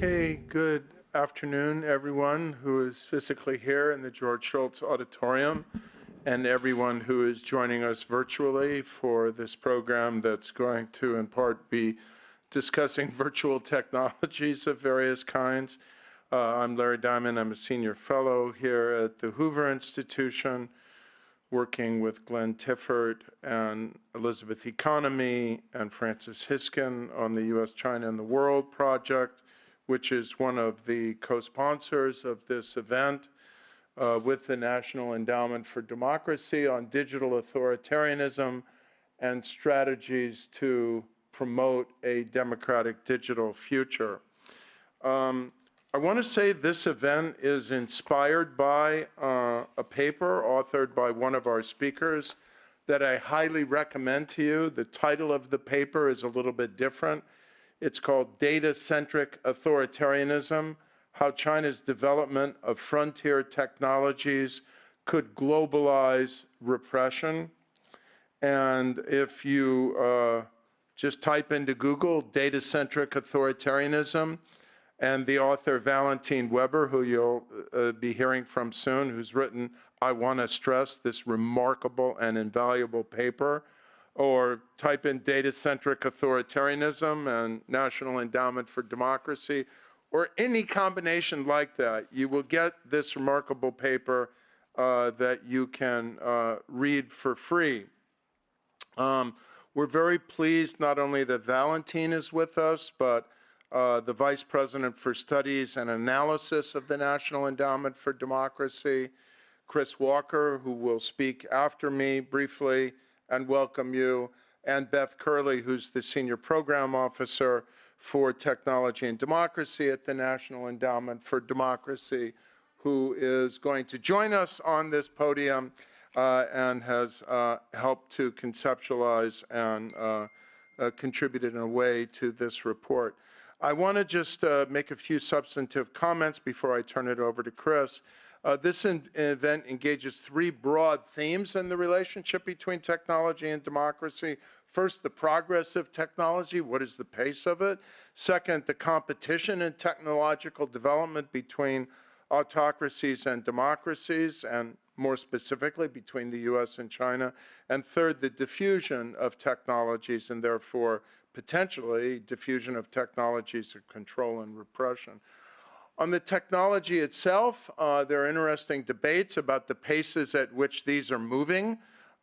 Okay, good afternoon, everyone who is physically here in the George Shultz Auditorium and everyone who is joining us virtually for this program that's going to, in part, be discussing virtual technologies of various kinds. I'm Larry Diamond. I'm a senior fellow here at the Hoover Institution, working with Glenn Tiffert and Elizabeth Economy and Francis Hiskin on the U.S., China, and the World project, which is one of the co-sponsors of this event with the National Endowment for Democracy on digital authoritarianism and strategies to promote a democratic digital future. I want to say this event is inspired by a paper authored by one of our speakers that I highly recommend to you. The title of the paper is a little bit different. It's called Data-Centric Authoritarianism, How China's Development of Frontier Technologies Could Globalize Repression. And if you just type into Google data-centric authoritarianism, and the author Valentin Weber, who you'll be hearing from soon, who's written, I want to stress, this remarkable and invaluable paper, or type in data-centric authoritarianism and National Endowment for Democracy, or any combination like that, you will get this remarkable paper that you can read for free. We're very pleased not only that Valentin is with us, but the Vice President for Studies and Analysis of the National Endowment for Democracy, Chris Walker, who will speak after me briefly and welcome you, and Beth Curley, who's the Senior Program Officer for Technology and Democracy at the National Endowment for Democracy, who is going to join us on this podium and has helped to conceptualize and contributed in a way to this report. I want to just make a few substantive comments before I turn it over to Chris. This event engages three broad themes in the relationship between technology and democracy. First, the progress of technology. What is the pace of it? Second, the competition in technological development between autocracies and democracies, and more specifically between the US and China. And third, the diffusion of technologies and therefore potentially diffusion of technologies of control and repression. On the technology itself, there are interesting debates about the paces at which these are moving.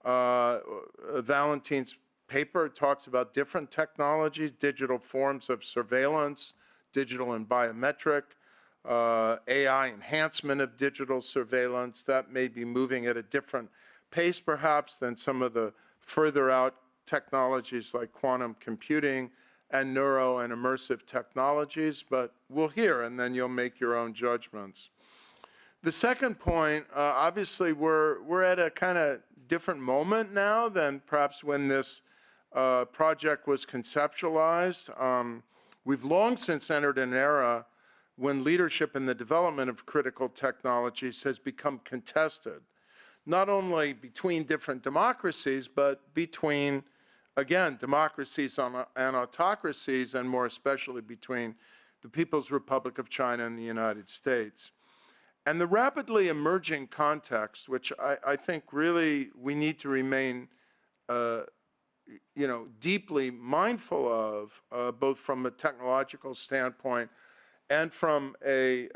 Valentin's paper talks about different technologies, digital forms of surveillance, digital and biometric, AI enhancement of digital surveillance. That may be moving at a different pace perhaps than some of the further out technologies like quantum computing and neuro and immersive technologies, but we'll hear and then you'll make your own judgments. The second point, obviously we're at a kind of different moment now than perhaps when this project was conceptualized. We've long since entered an era when leadership in the development of critical technologies has become contested, not only between different democracies, but between, again, democracies and autocracies, and more especially between the People's Republic of China and the United States. And the rapidly emerging context, which I think really we need to remain deeply mindful of, both from a technological standpoint and from a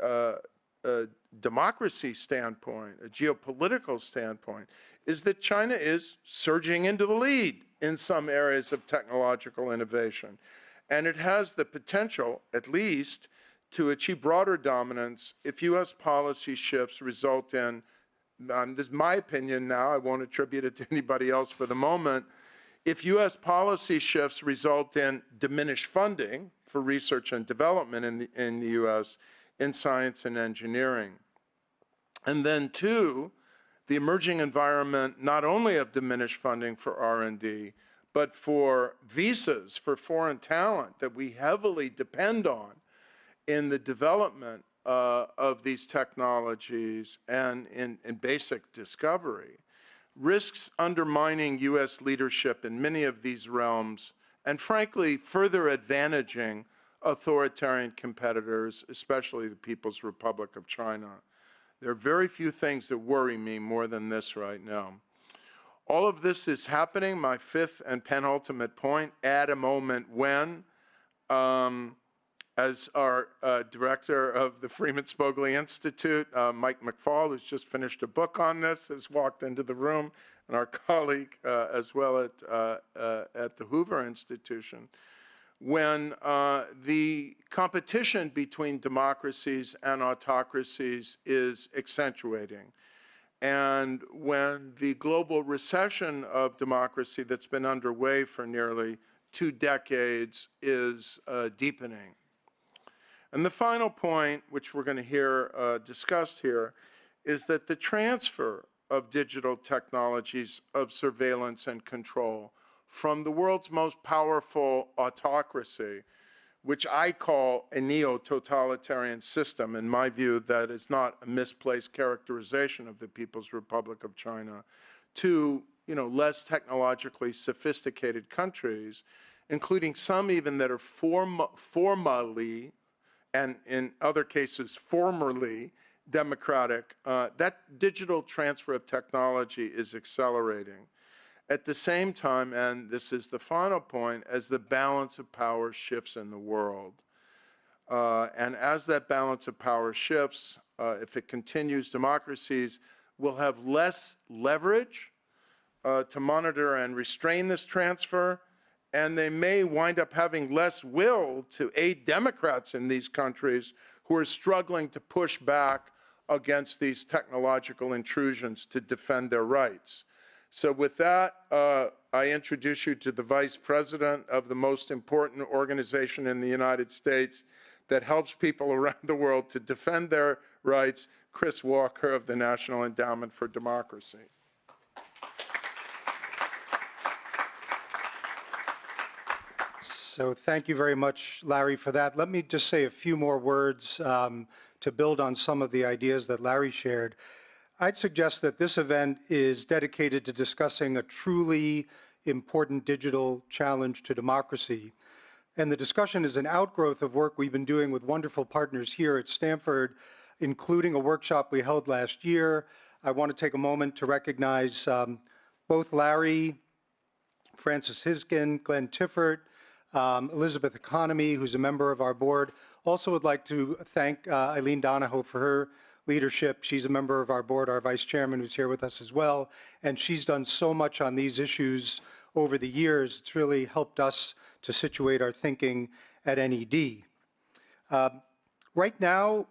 democracy standpoint, a geopolitical standpoint, is that China is surging into the lead in some areas of technological innovation. And it has the potential, at least, to achieve broader dominance if US policy shifts result in, this is my opinion now, I won't attribute it to anybody else for the moment, if US policy shifts result in diminished funding for research and development in the US in science and engineering. And then two, the emerging environment not only of diminished funding for R&D, but for visas for foreign talent that we heavily depend on in the development of these technologies and in basic discovery, risks undermining US leadership in many of these realms and frankly further advantaging authoritarian competitors, especially the People's Republic of China. There are very few things that worry me more than this right now. All of this is happening, my fifth and penultimate point, at a moment when, as our director of the Freeman Spogli Institute, Mike McFall, who's just finished a book on this, has walked into the room, and our colleague as well at the Hoover Institution, when the competition between democracies and autocracies is accentuating, and when the global recession of democracy that's been underway for nearly 2 decades is deepening. And the final point, which we're going to hear discussed here, is that the transfer of digital technologies of surveillance and control from the world's most powerful autocracy, which I call a neo-totalitarian system. In my view, that is not a misplaced characterization of the People's Republic of China, to less technologically sophisticated countries, including some even that are formally, and in other cases formerly, democratic. That digital transfer of technology is accelerating. At the same time, and this is the final point, as the balance of power shifts in the world. And as that balance of power shifts, if it continues, democracies will have less leverage to monitor and restrain this transfer, and they may wind up having less will to aid Democrats in these countries who are struggling to push back against these technological intrusions to defend their rights. So with that, I introduce you to the Vice President of the most important organization in the United States that helps people around the world to defend their rights, Chris Walker of the National Endowment for Democracy. So thank you very much, Larry, for that. Let me just say a few more words to build on some of the ideas that Larry shared. I'd suggest that this event is dedicated to discussing a truly important digital challenge to democracy. And the discussion is an outgrowth of work we've been doing with wonderful partners here at Stanford, including a workshop we held last year. I want to take a moment to recognize both Larry, Francis Hiskin, Glenn Tiffert, Elizabeth Economy, who's a member of our board. Also would like to thank Eileen Donahoe for her leadership. She's a member of our board, our vice chairman, who's here with us as well. And she's done so much on these issues over the years. It's really helped us to situate our thinking at NED. Right now,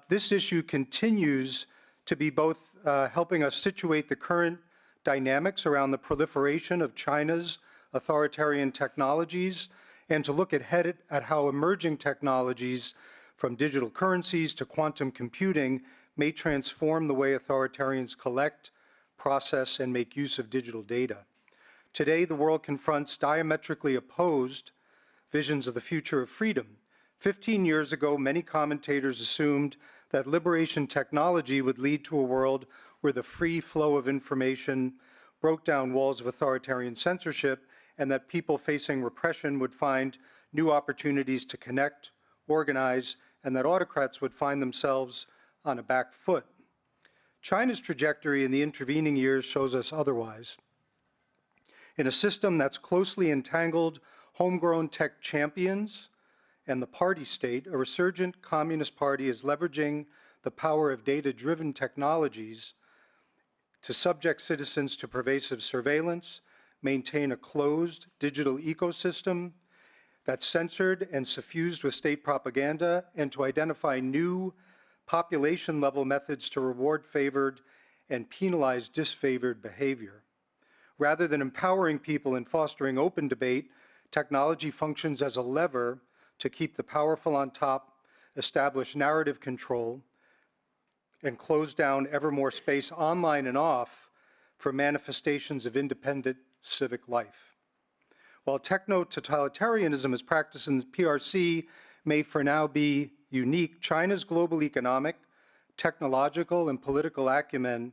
this issue continues to be both helping us situate the current dynamics around the proliferation of China's authoritarian technologies, and to look ahead at how emerging technologies from digital currencies to quantum computing may transform the way authoritarians collect, process, and make use of digital data. Today, the world confronts diametrically opposed visions of the future of freedom. 15 years ago, many commentators assumed that liberation technology would lead to a world where the free flow of information broke down walls of authoritarian censorship, and that people facing repression would find new opportunities to connect, organize, and that autocrats would find themselves on a back foot. China's trajectory in the intervening years shows us otherwise. In a system that's closely entangled homegrown tech champions and the party state, a resurgent Communist Party is leveraging the power of data-driven technologies to subject citizens to pervasive surveillance, maintain a closed digital ecosystem that's censored and suffused with state propaganda, and to identify new population-level methods to reward favored and penalize disfavored behavior. Rather than empowering people and fostering open debate, technology functions as a lever to keep the powerful on top, establish narrative control, and close down ever more space online and off for manifestations of independent civic life. While techno-totalitarianism as practiced in the PRC may for now be unique, China's global economic, technological, and political acumen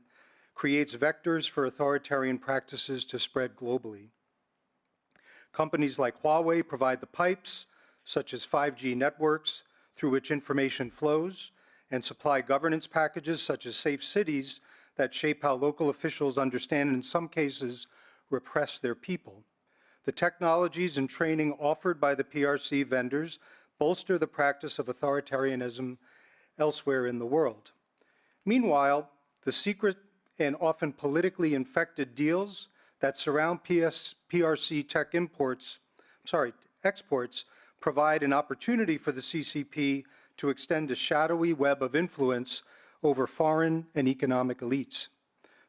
creates vectors for authoritarian practices to spread globally. Companies like Huawei provide the pipes, such as 5G networks through which information flows, and supply governance packages such as safe cities that shape how local officials understand and in some cases repress their people. The technologies and training offered by the PRC vendors bolster the practice of authoritarianism elsewhere in the world. Meanwhile, the secret and often politically infected deals that surround PRC tech exports provide an opportunity for the CCP to extend a shadowy web of influence over foreign and economic elites.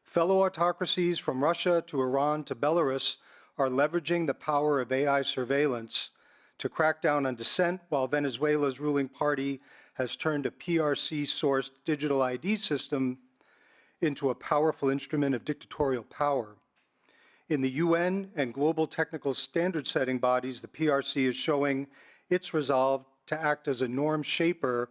Fellow autocracies from Russia to Iran to Belarus are leveraging the power of AI surveillance to crack down on dissent, while Venezuela's ruling party has turned a PRC-sourced digital ID system into a powerful instrument of dictatorial power. In the UN and global technical standard-setting bodies, the PRC is showing its resolve to act as a norm shaper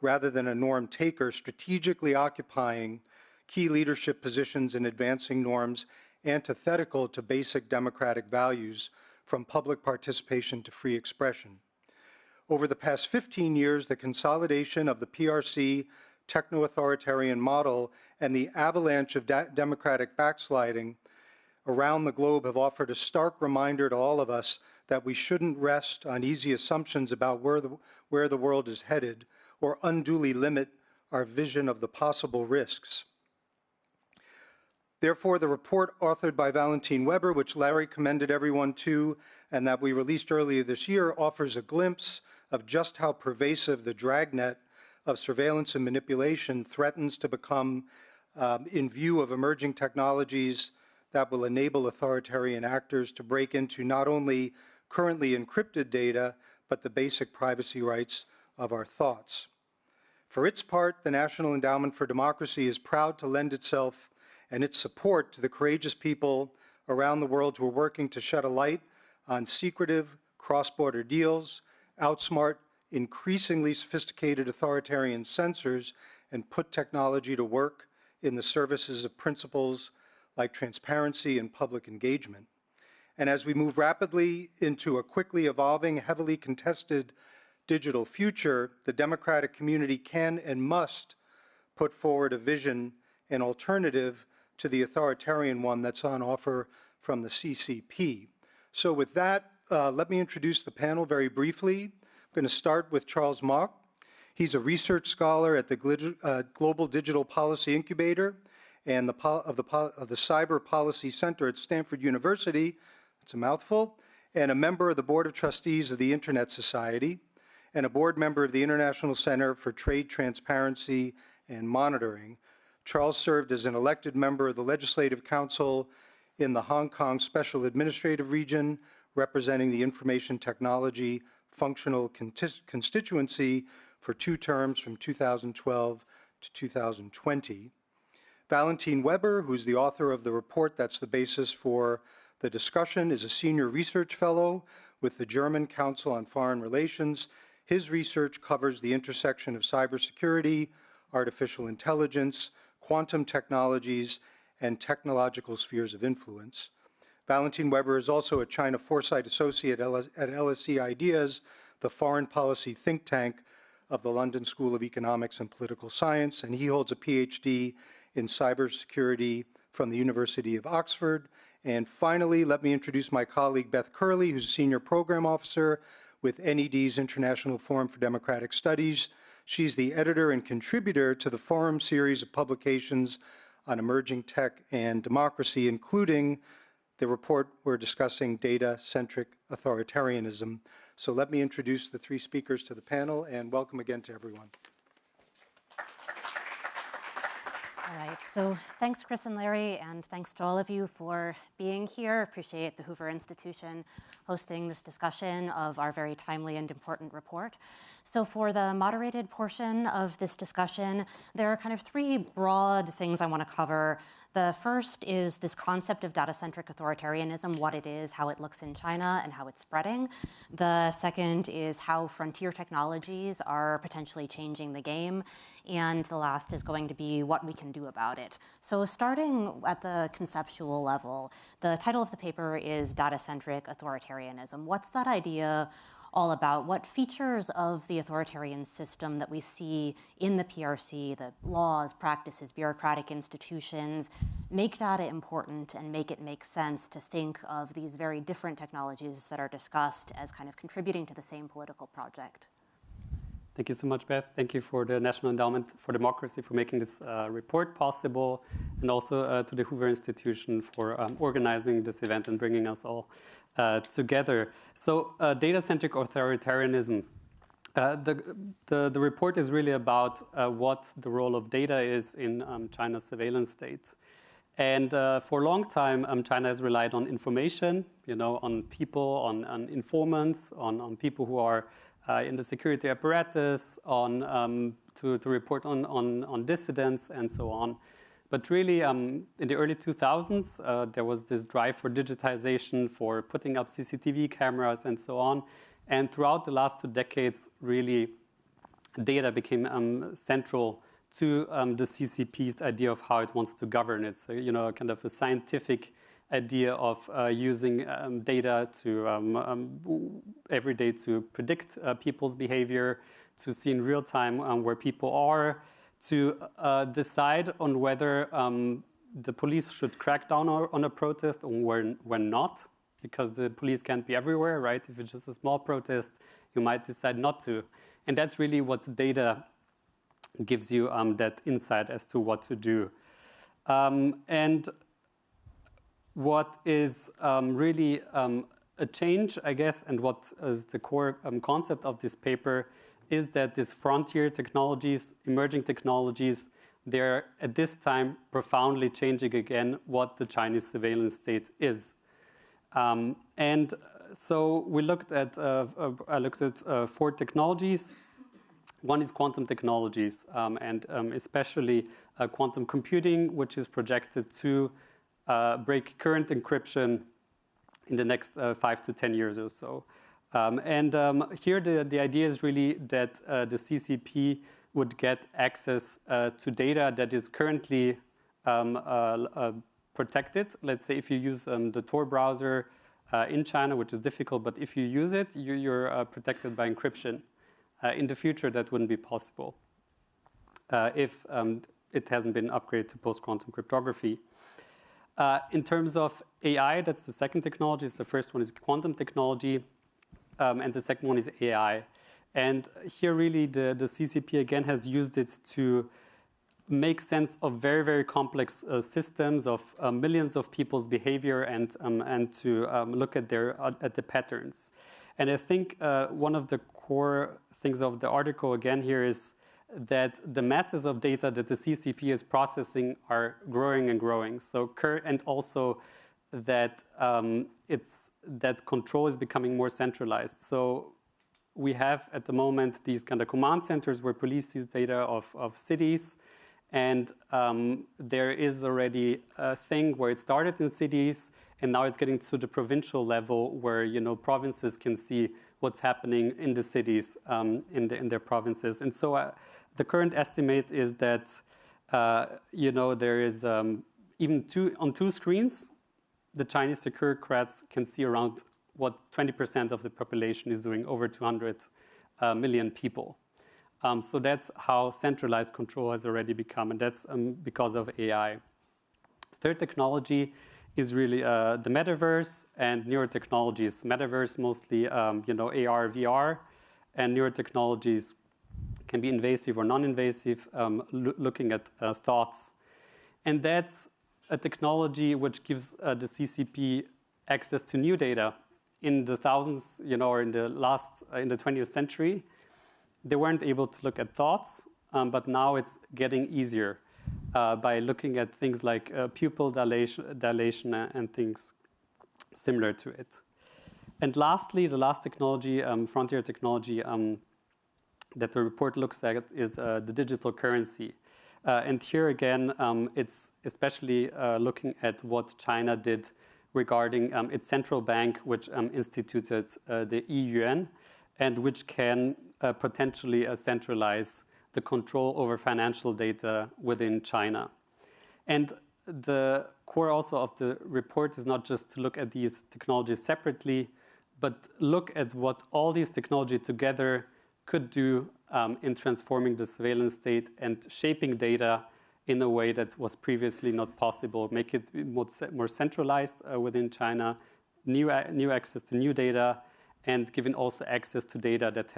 rather than a norm taker, strategically occupying key leadership positions in advancing norms antithetical to basic democratic values, from public participation to free expression. Over the past 15 years, the consolidation of the PRC techno-authoritarian model and the avalanche of democratic backsliding around the globe have offered a stark reminder to all of us that we shouldn't rest on easy assumptions about where the world is headed or unduly limit our vision of the possible risks. Therefore, the report authored by Valentin Weber, which Larry commended everyone to, and that we released earlier this year, offers a glimpse of just how pervasive the dragnet of surveillance and manipulation threatens to become in view of emerging technologies that will enable authoritarian actors to break into not only currently encrypted data, but the basic privacy rights of our thoughts. For its part, the National Endowment for Democracy is proud to lend itself and its support to the courageous people around the world who are working to shed a light on secretive cross-border deals, outsmart increasingly sophisticated authoritarian censors, and put technology to work in the services of principles like transparency and public engagement. And as we move rapidly into a quickly evolving, heavily contested digital future, the democratic community can and must put forward a vision, an alternative to the authoritarian one that's on offer from the CCP. So with that, let me introduce the panel very briefly. I'm going to start with Charles Mok. He's a research scholar at the Global Digital Policy Incubator and of the Cyber Policy Center at Stanford University. It's a mouthful. And a member of the Board of Trustees of the Internet Society, and a board member of the International Center for Trade Transparency and Monitoring. Charles served as an elected member of the Legislative Council in the Hong Kong Special Administrative Region, representing the Information Technology Functional Constituency for 2 terms from 2012 to 2020. Valentin Weber, who's the author of the report that's the basis for the discussion, is a senior research fellow with the German Council on Foreign Relations. His research covers the intersection of cybersecurity, artificial intelligence, quantum technologies, and technological spheres of influence. Valentin Weber is also a China Foresight Associate at LSE Ideas, the foreign policy think tank of the London School of Economics and Political Science, and he holds a PhD in cybersecurity from the University of Oxford. And finally, let me introduce my colleague Beth Curley, who's a Senior Program Officer with NED's International Forum for Democratic Studies. She's the editor and contributor to the Forum series of publications on emerging tech and democracy, including the report we're discussing, Data-Centric Authoritarianism. So let me introduce the 3 speakers to the panel, and welcome again to everyone. All right, so thanks, Chris and Larry, and thanks to all of you for being here. Appreciate the Hoover Institution hosting this discussion of our very timely and important report. So for the moderated portion of this discussion, there are kind of 3 broad things I want to cover. The first is this concept of data-centric authoritarianism, what it is, how it looks in China, and how it's spreading. The second is how frontier technologies are potentially changing the game. And the last is going to be what we can do about it. So starting at the conceptual level, the title of the paper is Data-Centric Authoritarianism. What's that idea? all about what features of the authoritarian system that we see in the PRC, the laws, practices, bureaucratic institutions, make data important and make it make sense to think of these very different technologies that are discussed as kind of contributing to the same political project. Thank you so much, Beth. Thank you for the National Endowment for Democracy for making this report possible, and also to the Hoover Institution for organizing this event and bringing us all together. So data-centric authoritarianism. The report is really about what the role of data is in China's surveillance state. And for a long time, China has relied on information, on people, on informants, on people who are in the security apparatus, to report on dissidents and so on. But really, in the early 2000s, there was this drive for digitization, for putting up CCTV cameras and so on. And throughout the last 2 decades, really, data became central to the CCP's idea of how it wants to govern it. So, kind of a scientific idea of using data to every day to predict people's behavior, to see in real time where people are, to decide on whether the police should crack down on a protest or when not, because the police can't be everywhere, right? If it's just a small protest, you might decide not to. And that's really what data gives you that insight as to what to do. And what is really a change, I guess, and what is the core concept of this paper is that these frontier technologies, emerging technologies, they're at this time profoundly changing again what the Chinese surveillance state is. And so we looked at, I looked at 4 technologies. One is quantum technologies, and especially quantum computing, which is projected to break current encryption in the next 5 to 10 years or so. Here the idea is really that the CCP would get access to data that is currently protected. Let's say if you use the Tor browser in China, which is difficult, but if you use it, you're protected by encryption. In the future, that wouldn't be possible if it hasn't been upgraded to post-quantum cryptography. In terms of AI, that's the second technology. The first one is quantum technology, and the second one is AI. And here, really, the CCP, again, has used it to make sense of very, very complex systems of millions of people's behavior and to look at the patterns. And I think one of the core things of the article, again, here is that the masses of data that the CCP is processing are growing and growing. So, and also that that control is becoming more centralized. So we have at the moment these kind of command centers where police sees data of cities, and there is already a thing where it started in cities, and now it's getting to the provincial level where provinces can see what's happening in the cities in their provinces. And so the current estimate is that there is even on 2 screens, the Chinese securocrats can see around what 20% of the population is doing, over 200 million people. So that's how centralized control has already become, and that's because of AI. Third technology is really the metaverse and neurotechnologies. Metaverse mostly, AR, VR, and neurotechnologies can be invasive or non-invasive, looking at thoughts. And that's a technology which gives the CCP access to new data. In the thousands, or in the 20th century, they weren't able to look at thoughts, but now it's getting easier by looking at things like pupil dilation and things similar to it. And lastly, the last technology, frontier technology that the report looks at is the digital currency. And here again, it's especially looking at what China did regarding its central bank, which instituted the yuan, and which can potentially centralize the control over financial data within China. And the core also of the report is not just to look at these technologies separately, but look at what all these technology together could do in transforming the surveillance state and shaping data in a way that was previously not possible, make it more centralized within China, new access to new data, and giving also access to data that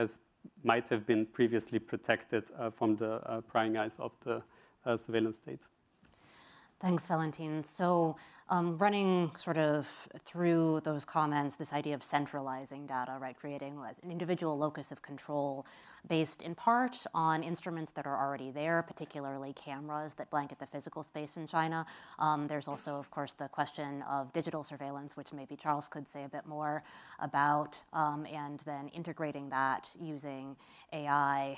might have been previously protected from the prying eyes of the surveillance state. Thanks, Valentin. So running sort of through those comments, this idea of centralizing data, right, creating an individual locus of control based in part on instruments that are already there, particularly cameras that blanket the physical space in China. There's also, of course, the question of digital surveillance, which maybe Charles could say a bit more about, and then integrating that using AI.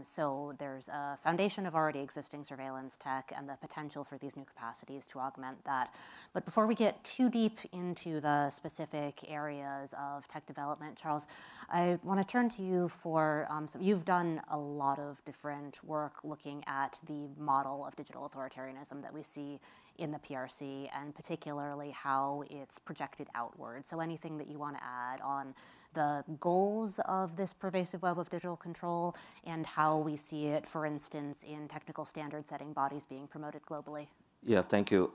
So there's a foundation of already existing surveillance tech and the potential for these new capacities to augment that. But before we get too deep into the specific areas of tech development, Charles, I want to turn to you for, you've done a lot of different work looking at the model of digital authoritarianism that we see in the PRC, and particularly how it's projected outward. So anything that you want to add on the goals of this pervasive web of digital control and how we see it, for instance, in technical standard setting bodies being promoted globally? Yeah, thank you,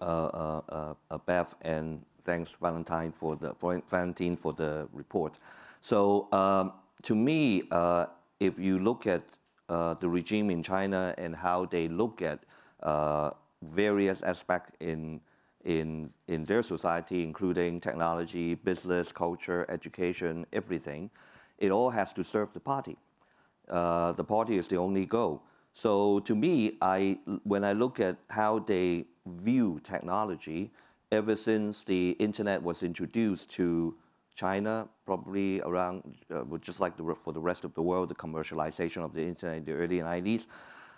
Beth, and thanks, Valentin, for the report. So to me, if you look at the regime in China and how they look at various aspects in their society, including technology, business, culture, education, everything, it all has to serve the party. The party is the only goal. So to me, when I look at how they view technology, ever since the internet was introduced to China, probably around, just like for the rest of the world, the commercialization of the internet in the early 90s,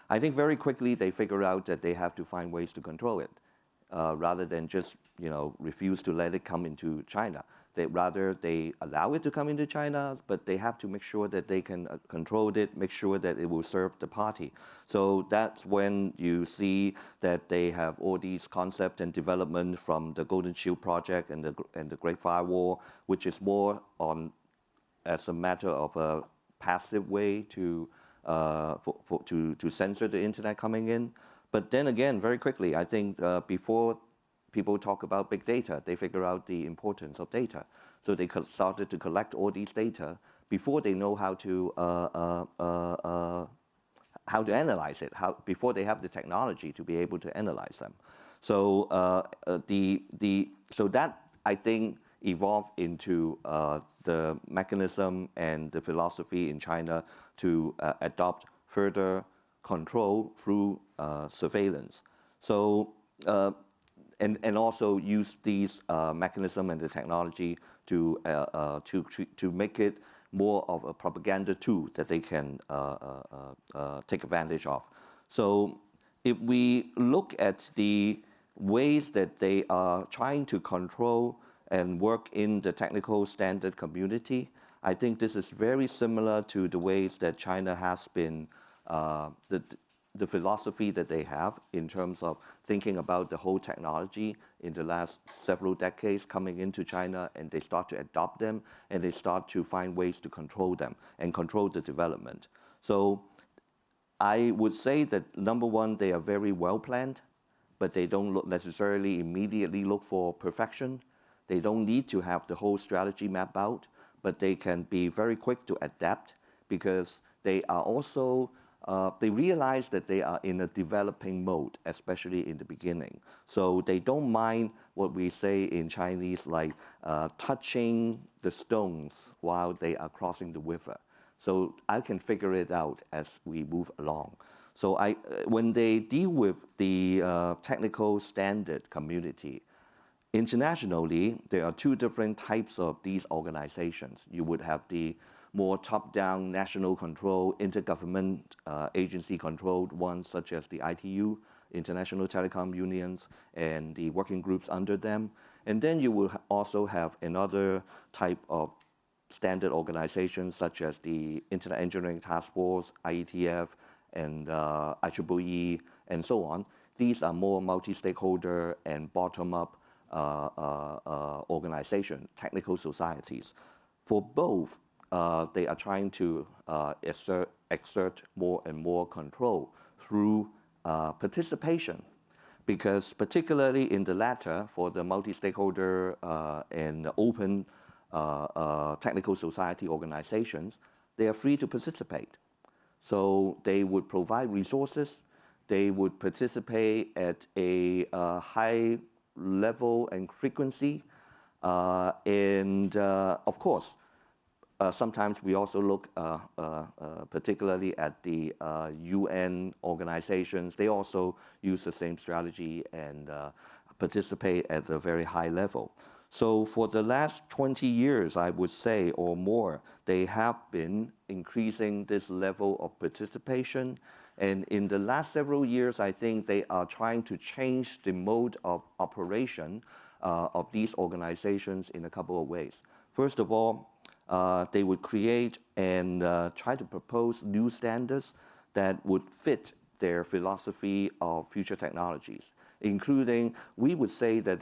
I think very quickly they figure out that they have to find ways to control it, rather than just refuse to let it come into China. They allow it to come into China, but they have to make sure that they can control it, make sure that it will serve the party. So that's when you see that they have all these concepts and development from the Golden Shield project and the Great Firewall, which is more on as a matter of a passive way to censor the internet coming in. But then again, very quickly, I think before people talk about big data, they figure out the importance of data. So they started to collect all these data before they know how to analyze it, before they have the technology to be able to analyze them. So so that, I think, evolved into the mechanism and the philosophy in China to adopt further control through surveillance. So and also use these mechanism and the technology to make it more of a propaganda tool that they can take advantage of. So if we look at the ways that they are trying to control and work in the technical standard community, I think this is very similar to the ways that China has been, the philosophy that they have in terms of thinking about the whole technology in the last several decades coming into China, and they start to adopt them, and they start to find ways to control them and control the development. So I would say that, number one, they are very well planned, but they don't necessarily immediately look for perfection. They don't need to have the whole strategy mapped out, but they can be very quick to adapt because they are also they realize that they are in a developing mode, especially in the beginning. So they don't mind what we say in Chinese, like touching the stones while they are crossing the river. So I can figure it out as we move along. So when they deal with the technical standard community, internationally, there are two different types of these organizations. You would have the more top-down national control, intergovernment agency controlled ones such as the ITU, International Telecom Unions, and the working groups under them. And then you will also have another type of standard organizations such as the Internet Engineering Task Force, IETF, and IEEE, and so on. These are more multi-stakeholder and bottom-up organizations, technical societies. for both, they are trying to exert more and more control through participation. Because particularly in the latter, for the multi-stakeholder and open technical society organizations, they are free to participate. So they would provide resources, they would participate at a high level and frequency, and of course, sometimes we also look particularly at the UN organizations. They also use the same strategy and participate at a very high level. So for the last 20 years, I would say, or more, they have been increasing this level of participation. And in the last several years, I think they are trying to change the mode of operation of these organizations in a couple of ways. First of all, they would create and try to propose new standards that would fit their philosophy of future technologies, including, we would say that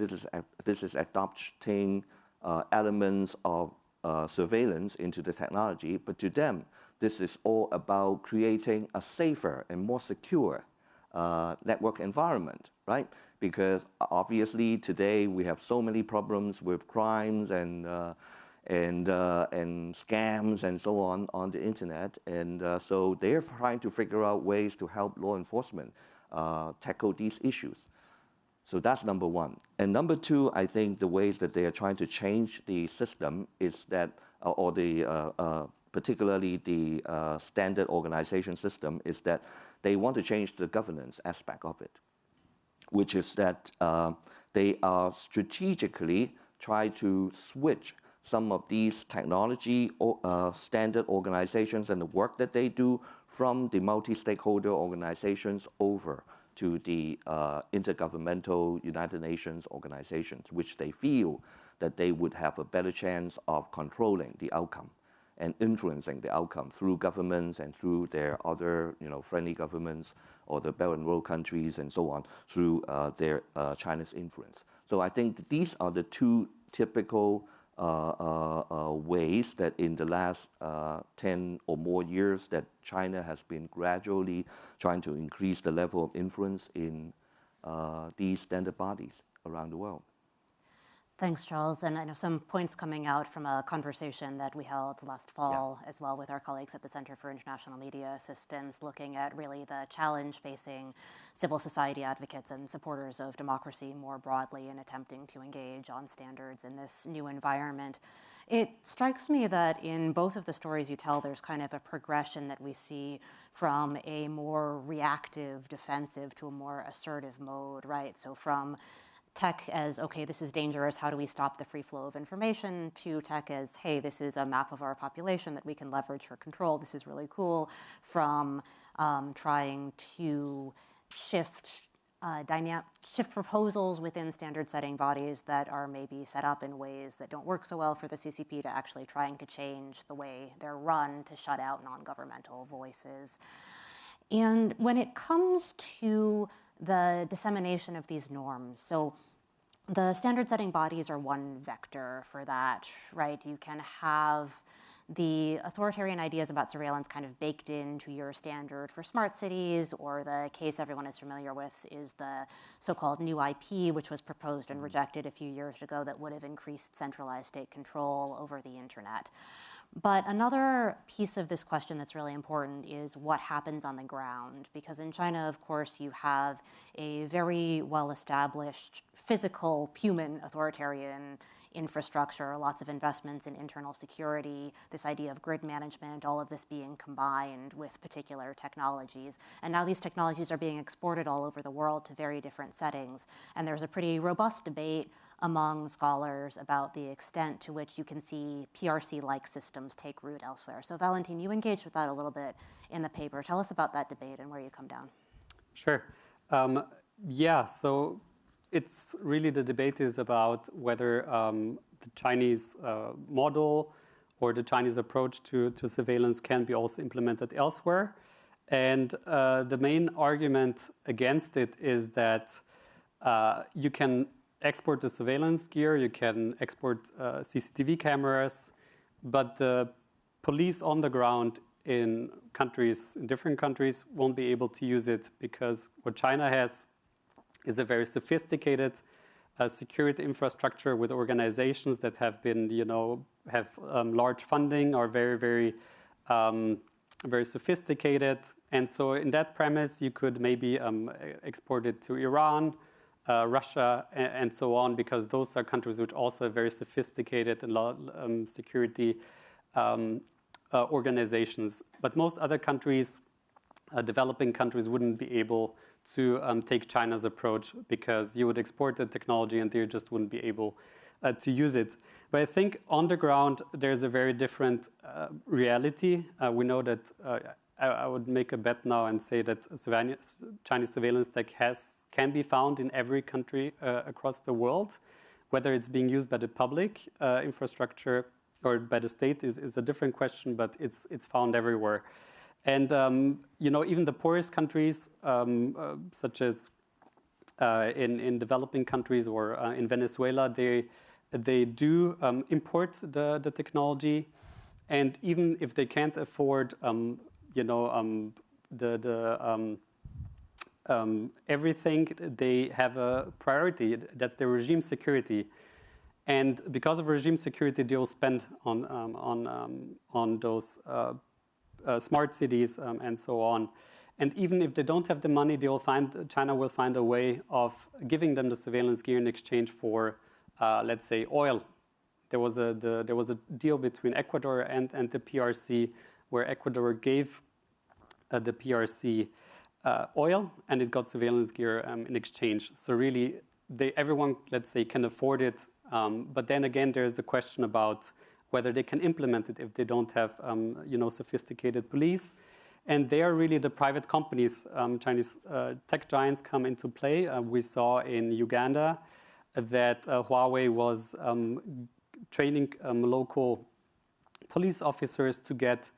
this is adopting elements of surveillance into the technology, but to them, this is all about creating a safer and more secure network environment, right? Because obviously today we have so many problems with crimes and scams and so on the internet, and so they're trying to figure out ways to help law enforcement tackle these issues. So that's number one. And number two, I think the ways that they are trying to change the system is that, or the particularly the standard organization system, is that they want to change the governance aspect of it, which is that they are strategically try to switch some of these technology standard organizations and the work that they do from the multi-stakeholder organizations over to the intergovernmental United Nations organizations, which they feel that they would have a better chance of controlling the outcome and influencing the outcome through governments and through their other, friendly governments or the Belt and Road countries and so on, through their China's influence. So I think these are the two typical ways that in the last 10 or more years that China has been gradually trying to increase the level of influence in these standard bodies around the world. Thanks, Charles. And I know some points coming out from a conversation that we held last fall as well with our colleagues at the Center for International Media Assistance, looking at really the challenge facing civil society advocates and supporters of democracy more broadly in attempting to engage on standards in this new environment. It strikes me that in both of the stories you tell, there's kind of a progression that we see from a more reactive, defensive to a more assertive mode, right? So from tech as, okay, this is dangerous, how do we stop the free flow of information, to tech as, hey, this is a map of our population that we can leverage for control, this is really cool, from trying to shift proposals within standard-setting bodies that are maybe set up in ways that don't work so well for the CCP to actually trying to change the way they're run to shut out non-governmental voices. And when it comes to the dissemination of these norms, so the standard-setting bodies are one vector for that, right? You can have the authoritarian ideas about surveillance kind of baked into your standard for smart cities, or the case everyone is familiar with is the so-called new IP, which was proposed and rejected a few years ago, that would have increased centralized state control over the internet. But another piece of this question that's really important is what happens on the ground. Because in China, of course, you have a very well-established physical human authoritarian infrastructure, lots of investments in internal security, this idea of grid management, all of this being combined with particular technologies. And now these technologies are being exported all over the world to very different settings. And there's a pretty robust debate among scholars about the extent to which you can see PRC-like systems take root elsewhere. So Valentin, you engaged with that a little bit in the paper. Tell us about that debate and where you come down. Sure. So it's really, the debate is about whether the Chinese model or the Chinese approach to surveillance can be also implemented elsewhere. And the main argument against it is that you can export the surveillance gear, you can export CCTV cameras, but the police on the ground in different countries, won't be able to use it, because what China has is a very sophisticated security infrastructure with organizations that have been, have large funding, are very, very, very sophisticated. And so in that premise, you could maybe export it to Iran, Russia, and so on, because those are countries which also have very sophisticated security organizations. But most other countries, developing countries, wouldn't be able to take China's approach, because you would export the technology and they just wouldn't be able to use it. But I think on the ground, there's a very different reality. We know that I would make a bet now and say that Chinese surveillance tech can be found in every country across the world. Whether it's being used by the public infrastructure or by the state is a different question, but it's found everywhere. And even the poorest countries, such as in developing countries or in Venezuela, they do import the technology, and even if they can't afford everything, they have a priority. That's the regime security. And because of regime security, they will spend on those smart cities and so on. And even if they don't have the money, China will find a way of giving them the surveillance gear in exchange for, let's say, oil. There was a deal between Ecuador and the PRC, where Ecuador gave the PRC oil, and it got surveillance gear in exchange. So really, everyone, let's say, can afford it. But then again, there's the question about whether they can implement it if they don't have, sophisticated police. And there, really, the private companies, Chinese tech giants, come into play. We saw in Uganda that Huawei was training local police officers to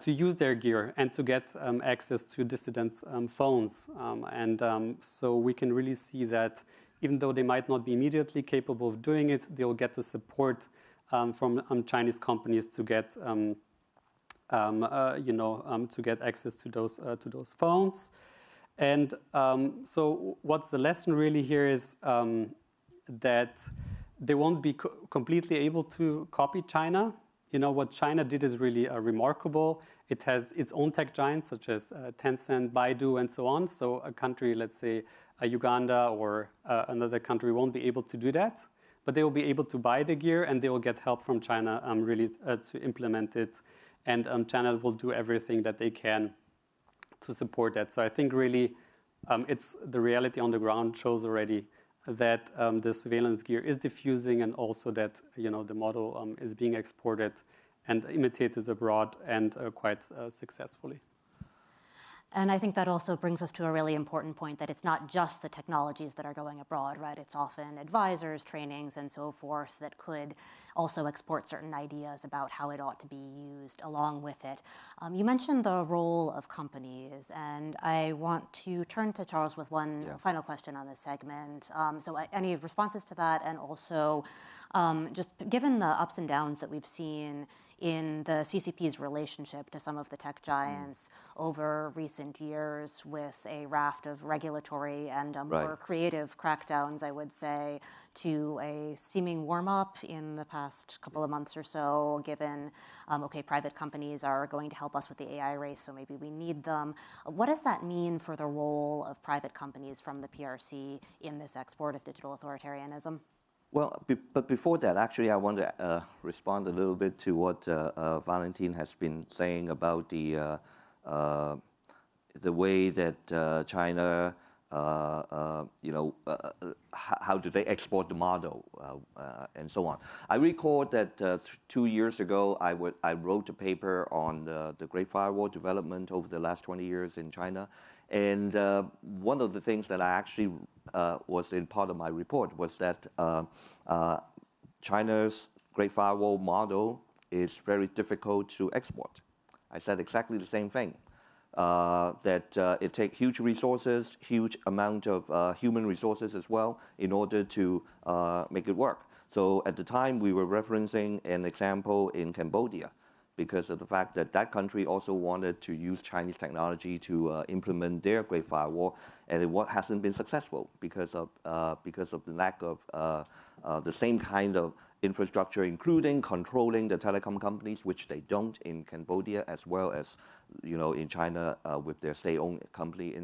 use their gear and to get access to dissidents' phones. So we can really see that even though they might not be immediately capable of doing it, they'll get the support from Chinese companies to get to get access to those phones. And so what's the lesson really here is that they won't be completely able to copy China. What China did is really remarkable. It has its own tech giants, such as Tencent, Baidu, and so on. So a country, let's say Uganda or another country, won't be able to do that. But they will be able to buy the gear, and they will get help from China really to implement it. And China will do everything that they can to support that. So I think really it's the reality on the ground shows already that the surveillance gear is diffusing, and also that the model is being exported and imitated abroad, and quite successfully. And I think that also brings us to a really important point, that it's not just the technologies that are going abroad, right? It's often advisors, trainings, and so forth that could also export certain ideas about how it ought to be used along with it. You mentioned the role of companies, and I want to turn to Charles with one final question on this segment. So any responses to that, and also just given the ups and downs that we've seen in the CCP's relationship to some of the tech giants over recent years, with a raft of regulatory and more creative crackdowns, I would say, to a seeming warm-up in the past couple of months or so, given, private companies are going to help us with the AI race, so maybe we need them. What does that mean for the role of private companies from the PRC in this export of digital authoritarianism? Well, but before that, actually, I want to respond a little bit to what Valentin has been saying about the way that China, how do they export the model, and so on. I recall that 2 years ago, I wrote a paper on the Great Firewall development over the last 20 years in China. And one of the things that I actually was in part of my report was that China's Great Firewall model is very difficult to export. I said exactly the same thing, that it takes huge resources, huge amount of human resources as well, in order to make it work. So at the time, we were referencing an example in Cambodia because of the fact that that country also wanted to use Chinese technology to implement their Great Firewall, and it hasn't been successful because of the lack of the same kind of infrastructure, including controlling the telecom companies, which they don't in Cambodia, as well as in China with their state-owned company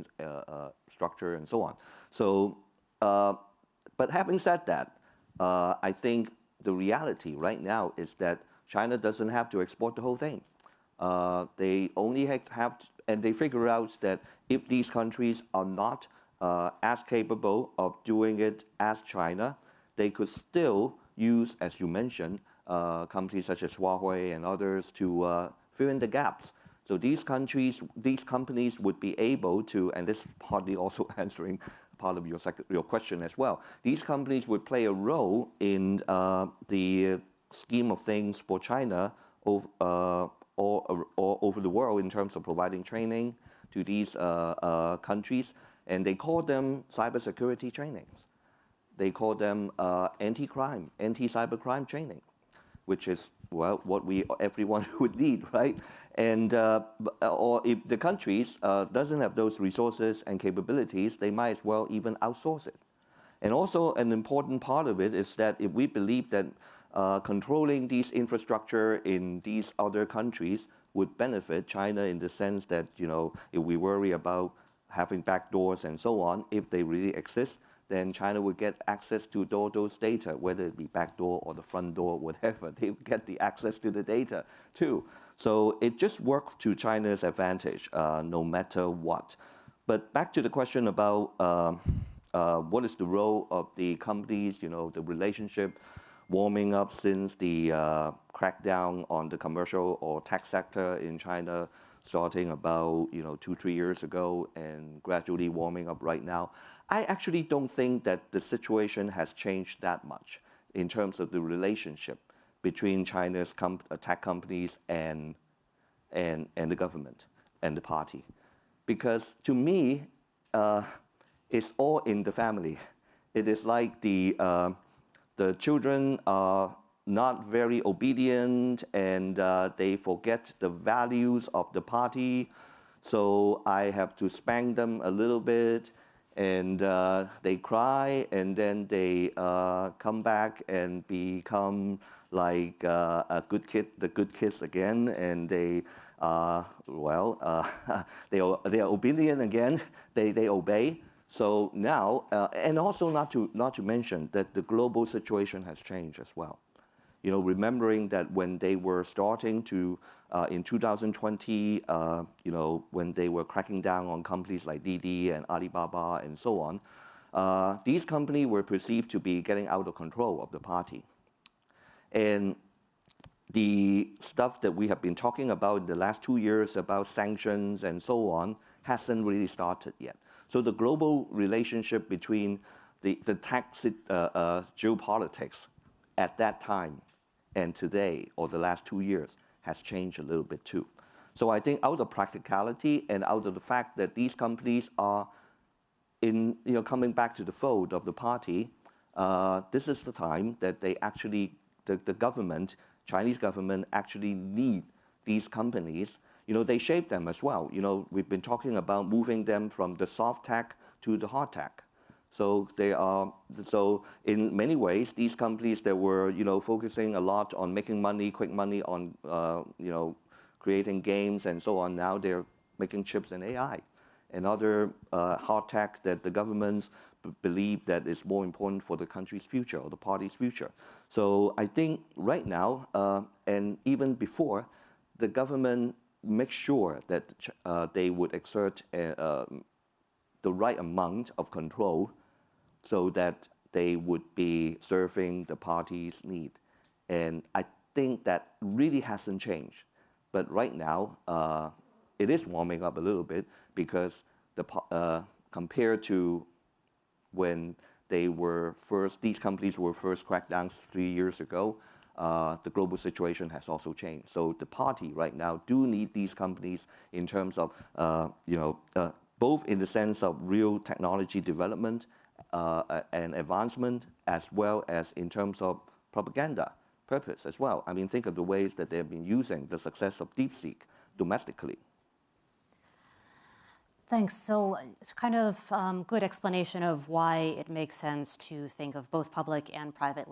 structure and so on. So, but having said that, I think the reality right now is that China doesn't have to export the whole thing. They only have to, and they figure out that if these countries are not as capable of doing it as China, they could still use, as you mentioned, companies such as Huawei and others to fill in the gaps. So these companies would be able to, and this is partly also answering part of your question as well. These companies would play a role in the scheme of things for China all over the world in terms of providing training to these countries, and they call them cybersecurity trainings. They call them anti-crime, anti-cybercrime training, which is, well, what everyone would need, right? And or if the countries doesn't have those resources and capabilities, they might as well even outsource it. And also an important part of it is that if we believe that controlling these infrastructure in these other countries would benefit China in the sense that, if we worry about having backdoors and so on, if they really exist, then China would get access to all those data, whether it be backdoor or the front door, whatever. They would get the access to the data too. So it just works to China's advantage, no matter what. But back to the question about what is the role of the companies, the relationship warming up since the crackdown on the commercial or tech sector in China starting about 2-3 years ago and gradually warming up right now. I actually don't think that the situation has changed that much in terms of the relationship between China's tech companies and the government and the party. Because to me, it's all in the family. It is like the children are not very obedient and they forget the values of the party. So I have to spank them a little bit, and they cry, and then they come back and become like a good kid, the good kids again, and they they are obedient again. They obey. So now, and also not to mention that the global situation has changed as well. Remembering that when they were starting to, in 2020, when they were cracking down on companies like Didi and Alibaba and so on, these companies were perceived to be getting out of control of the party. And the stuff that we have been talking about in the last 2 years about sanctions and so on hasn't really started yet. So the global relationship between the tech geopolitics at that time and today, or the last 2 years, has changed a little bit too. So I think out of practicality and out of the fact that these companies are coming back to the fold of the party, this is the time that they actually, the government, Chinese government, actually need these companies. They shape them as well. We've been talking about moving them from the soft tech to the hard tech. So so in many ways, these companies that were, focusing a lot on making money, quick money on, creating games and so on, now they're making chips and AI and other hard tech that the governments believe that is more important for the country's future or the party's future. So I think right now, and even before, the government makes sure that they would exert the right amount of control so that they would be serving the party's need. And I think that really hasn't changed. But right now, it is warming up a little bit because compared to when these companies were first cracked down 3 years ago, the global situation has also changed. So the party right now do need these companies in terms of, both in the sense of real technology development and advancement, as well as in terms of propaganda purpose as well. I mean, think of the ways that they've been using the success of DeepSeek domestically. Thanks. So it's kind of good explanation of why it makes sense to think of both public and private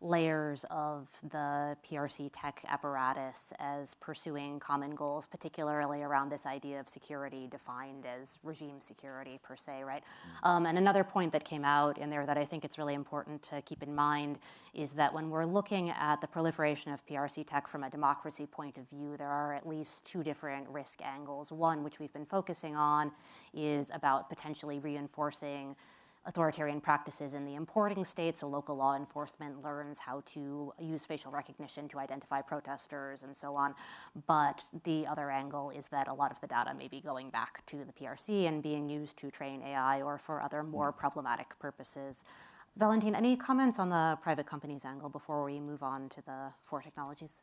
layers of the PRC tech apparatus as pursuing common goals, particularly around this idea of security defined as regime security per se, right? And another point that came out in there that I think it's really important to keep in mind is that when we're looking at the proliferation of PRC tech from a democracy point of view, there are at least two different risk angles. One, which we've been focusing on, is about potentially reinforcing authoritarian practices in the importing state, so local law enforcement learns how to use facial recognition to identify protesters and so on. But the other angle is that a lot of the data may be going back to the PRC and being used to train AI or for other more problematic purposes. Valentin, any comments on the private companies angle before we move on to the four technologies?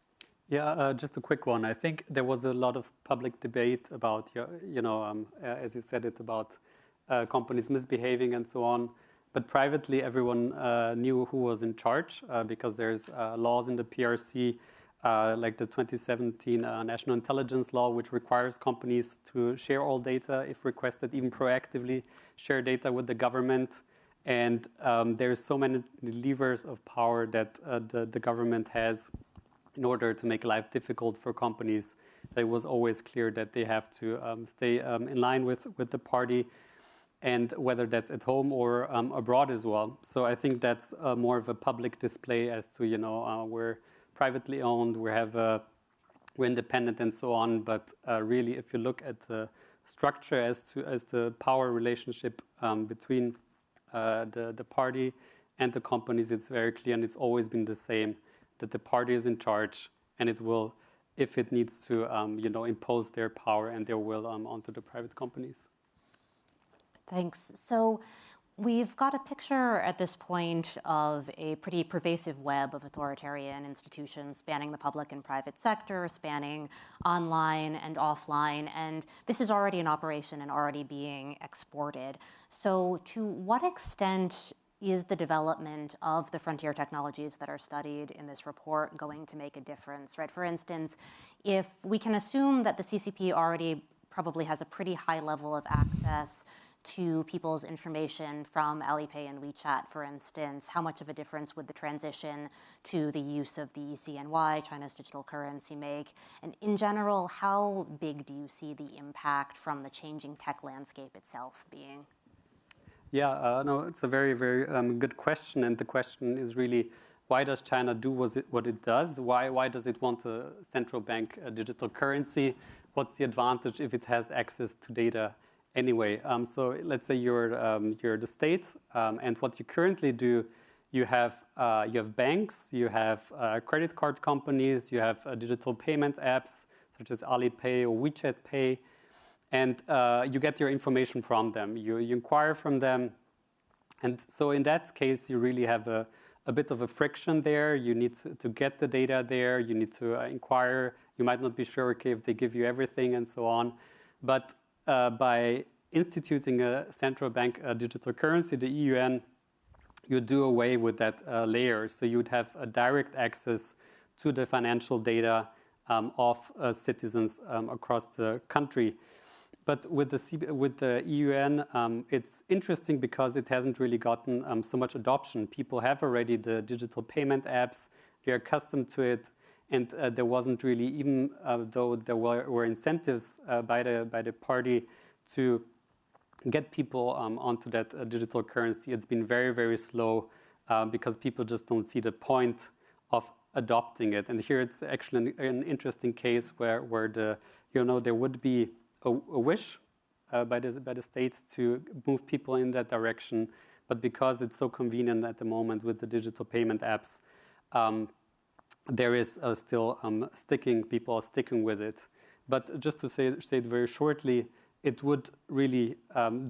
Yeah, just a quick one. I think there was a lot of public debate about, as you said it, about companies misbehaving and so on. But privately, everyone knew who was in charge because there's laws in the PRC, like the 2017 National Intelligence Law, which requires companies to share all data if requested, even proactively share data with the government. And there's so many levers of power that the government has in order to make life difficult for companies. It was always clear that they have to stay in line with the party, and whether that's at home or abroad as well. So I think that's more of a public display as to, we're privately owned, we're independent and so on. But really, if you look at the structure as the power relationship between the party and the companies, it's very clear, and it's always been the same, that the party is in charge, and it will, if it needs to, impose their power and their will onto the private companies. Thanks. So we've got a picture at this point of a pretty pervasive web of authoritarian institutions spanning the public and private sector, spanning online and offline, and this is already in operation and already being exported. So to what extent is the development of the frontier technologies that are studied in this report going to make a difference, right? For instance, if we can assume that the CCP already probably has a pretty high level of access to people's information from Alipay and WeChat, for instance, how much of a difference would the transition to the use of the ECNY, China's digital currency, make? And in general, how big do you see the impact from the changing tech landscape itself being? Yeah, no, it's a very, very good question. And the question is really, why does China do what it does? Why does it want a central bank digital currency? What's the advantage if it has access to data anyway? So let's say you're the state, and what you currently do, you have banks, you have credit card companies, you have digital payment apps such as Alipay or WeChat Pay. And you get your information from them. You inquire from them. And so in that case, you really have a bit of a friction there. You need to get the data there. You need to inquire. You might not be sure, okay, if they give you everything and so on. But by instituting a central bank digital currency, the EUN, you do away with that layer. So you'd have a direct access to the financial data of citizens across the country. But with the EUN, it's interesting because it hasn't really gotten so much adoption. People have already the digital payment apps. They're accustomed to it. And there wasn't really, even though there were incentives by the party to get people onto that digital currency, it's been very, very slow because people just don't see the point of adopting it. And here it's actually an interesting case where there would be a wish by the states to move people in that direction, but because it's so convenient at the moment with the digital payment apps, there is still people are sticking with it. But just to say it very shortly, it would really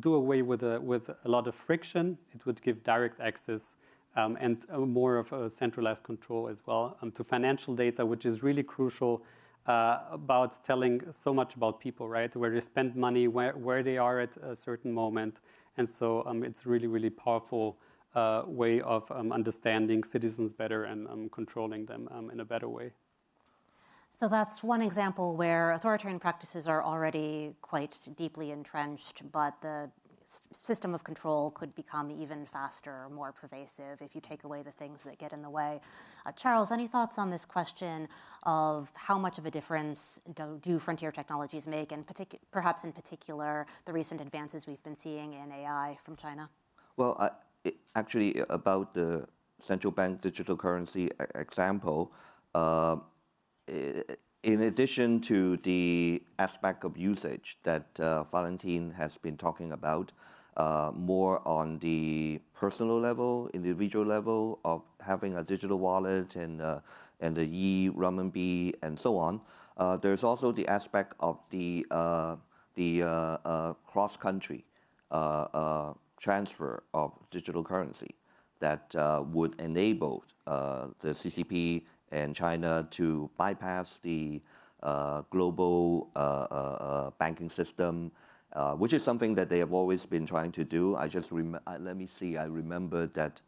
do away with a lot of friction. It would give direct access and more of a centralized control as well to financial data, which is really crucial about telling so much about people, right? Where they spend money, where they are at a certain moment. And so it's really, really powerful way of understanding citizens better and controlling them in a better way. So that's one example where authoritarian practices are already quite deeply entrenched, but the system of control could become even faster, more pervasive if you take away the things that get in the way. Charles, any thoughts on this question of how much of a difference do frontier technologies make, and perhaps in particular the recent advances we've been seeing in AI from China? Well, actually, about the central bank digital currency example, in addition to the aspect of usage that Valentin has been talking about, more on the personal level, individual level of having a digital wallet and the e-renminbi and so on, there's also the aspect of the cross-country transfer of digital currency that would enable the CCP and China to bypass the global banking system, which is something that they have always been trying to do. Let me see, I remember that,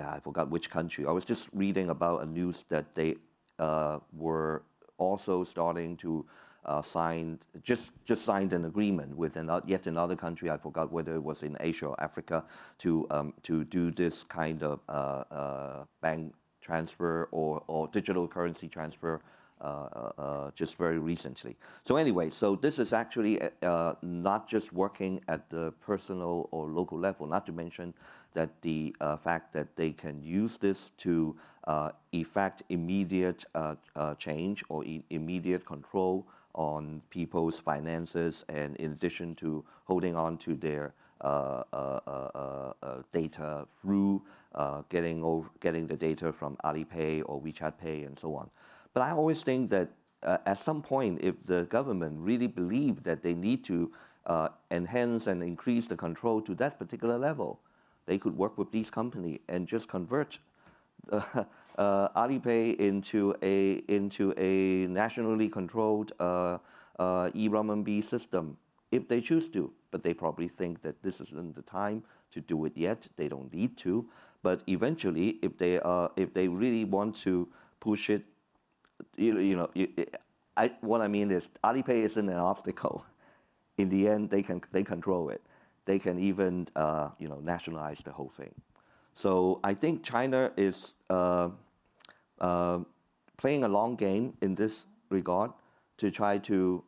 I forgot which country. I was just reading about a news that they were also starting to just signed an agreement with yet another country. I forgot whether it was in Asia or Africa to do this kind of bank transfer or digital currency transfer just very recently. So anyway, so this is actually not just working at the personal or local level, not to mention that the fact that they can use this to effect immediate change or immediate control on people's finances, and in addition to holding on to their data through getting the data from Alipay or WeChat Pay and so on. But I always think that at some point, if the government really believe that they need to enhance and increase the control to that particular level, they could work with these companies and just convert Alipay into a nationally controlled e-renminbi system if they choose to. But they probably think that this isn't the time to do it yet. They don't need to. But eventually, if they really want to push it, what I mean is Alipay isn't an obstacle. In the end, they control it. They can even nationalize the whole thing. So I think China is playing a long game in this regard to try to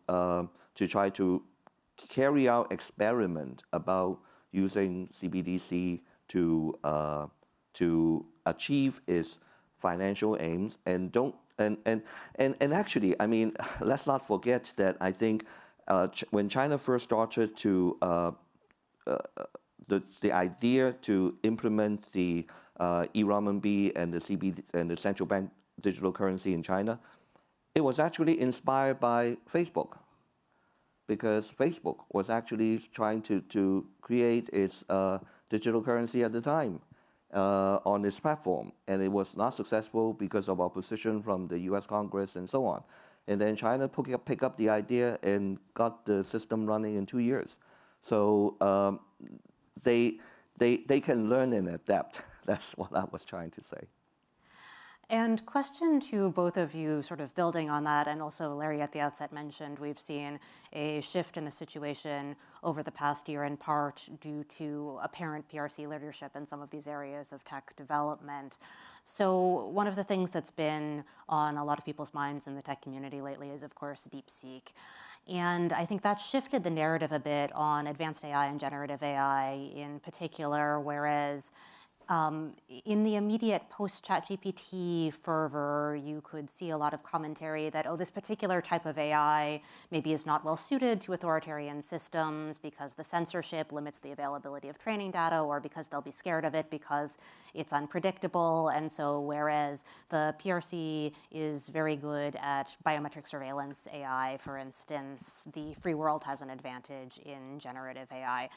carry out experiment about using CBDC to achieve its financial aims, and actually, I mean, let's not forget that I think when China first started to the idea to implement the e-renminbi and the CBD and the central bank digital currency in China, it was actually inspired by Facebook, because Facebook was actually trying to create its digital currency at the time on its platform, and it was not successful because of opposition from the U.S. Congress and so on. And then China picked up the idea and got the system running in 2 years. So they can learn and adapt. That's what I was trying to say. And question to both of you, sort of building on that, and also Larry at the outset mentioned we've seen a shift in the situation over the past year, in part due to apparent PRC leadership in some of these areas of tech development. So one of the things that's been on a lot of people's minds in the tech community lately is, of course, DeepSeek. And I think that shifted the narrative a bit on advanced AI and generative AI in particular, whereas in the immediate post-ChatGPT fervor, you could see a lot of commentary that, oh, this particular type of AI maybe is not well suited to authoritarian systems because the censorship limits the availability of training data, or because they'll be scared of it because it's unpredictable. And so whereas the PRC is very good at biometric surveillance AI, for instance, the free world has an advantage in generative AI.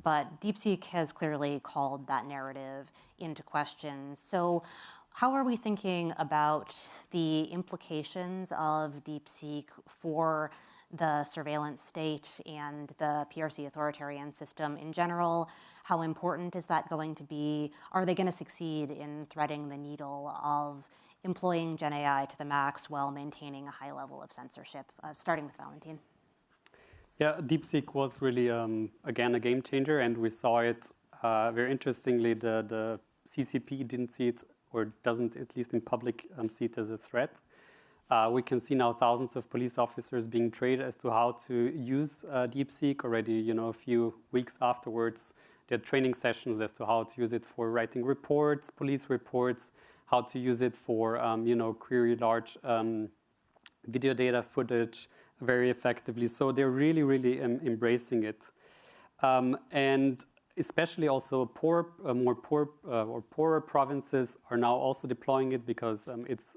But DeepSeek has clearly called that narrative into question. So how are we thinking about the implications of DeepSeek for the surveillance state and the PRC authoritarian system in general? How important is that going to be? Are they going to succeed in threading the needle of employing Gen AI to the max while maintaining a high level of censorship? Starting with Valentin. Yeah, DeepSeek was really, again, a game changer, and we saw it very interestingly. The CCP didn't see it, or doesn't, at least in public, see it as a threat. We can see now thousands of police officers being trained as to how to use DeepSeek already, a few weeks afterwards. There are training sessions as to how to use it for writing reports, police reports, how to use it for, query large video data footage very effectively. So they're really, really embracing it. And especially also poorer provinces are now also deploying it because it's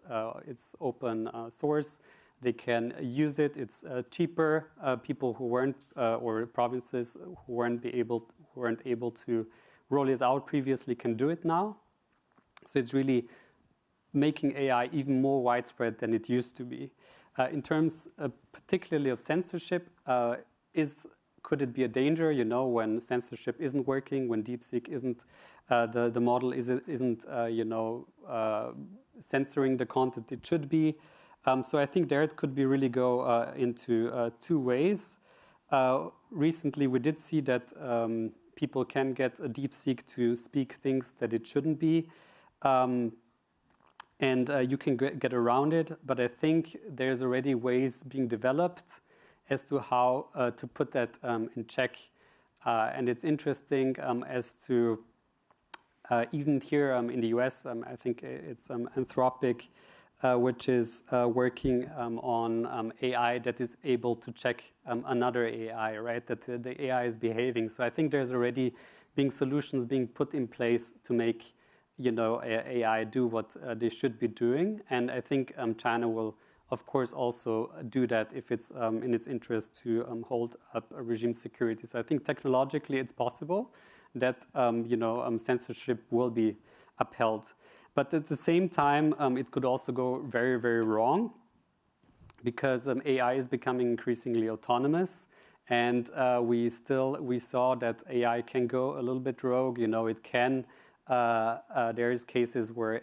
open source. They can use it. It's cheaper. People who weren't or provinces who weren't able to roll it out previously can do it now. So it's really making AI even more widespread than it used to be. In terms particularly of censorship, could it be a danger, when censorship isn't working, when DeepSeek isn't, the model isn't censoring the content it should be? So I think there it could be really go into two ways. Recently, we did see that people can get a DeepSeek to speak things that it shouldn't be. And you can get around it, but I think there's already ways being developed as to how to put that in check. And it's interesting as to even here in the US, I think it's Anthropic, which is working on AI that is able to check another AI, right? That the AI is behaving. So I think there's already being solutions being put in place to make AI do what they should be doing. And I think China will, of course, also do that if it's in its interest to hold up a regime security. So I think technologically it's possible that censorship will be upheld. But at the same time, it could also go very, very wrong because AI is becoming increasingly autonomous. And we saw that AI can go a little bit rogue. It can. There is cases where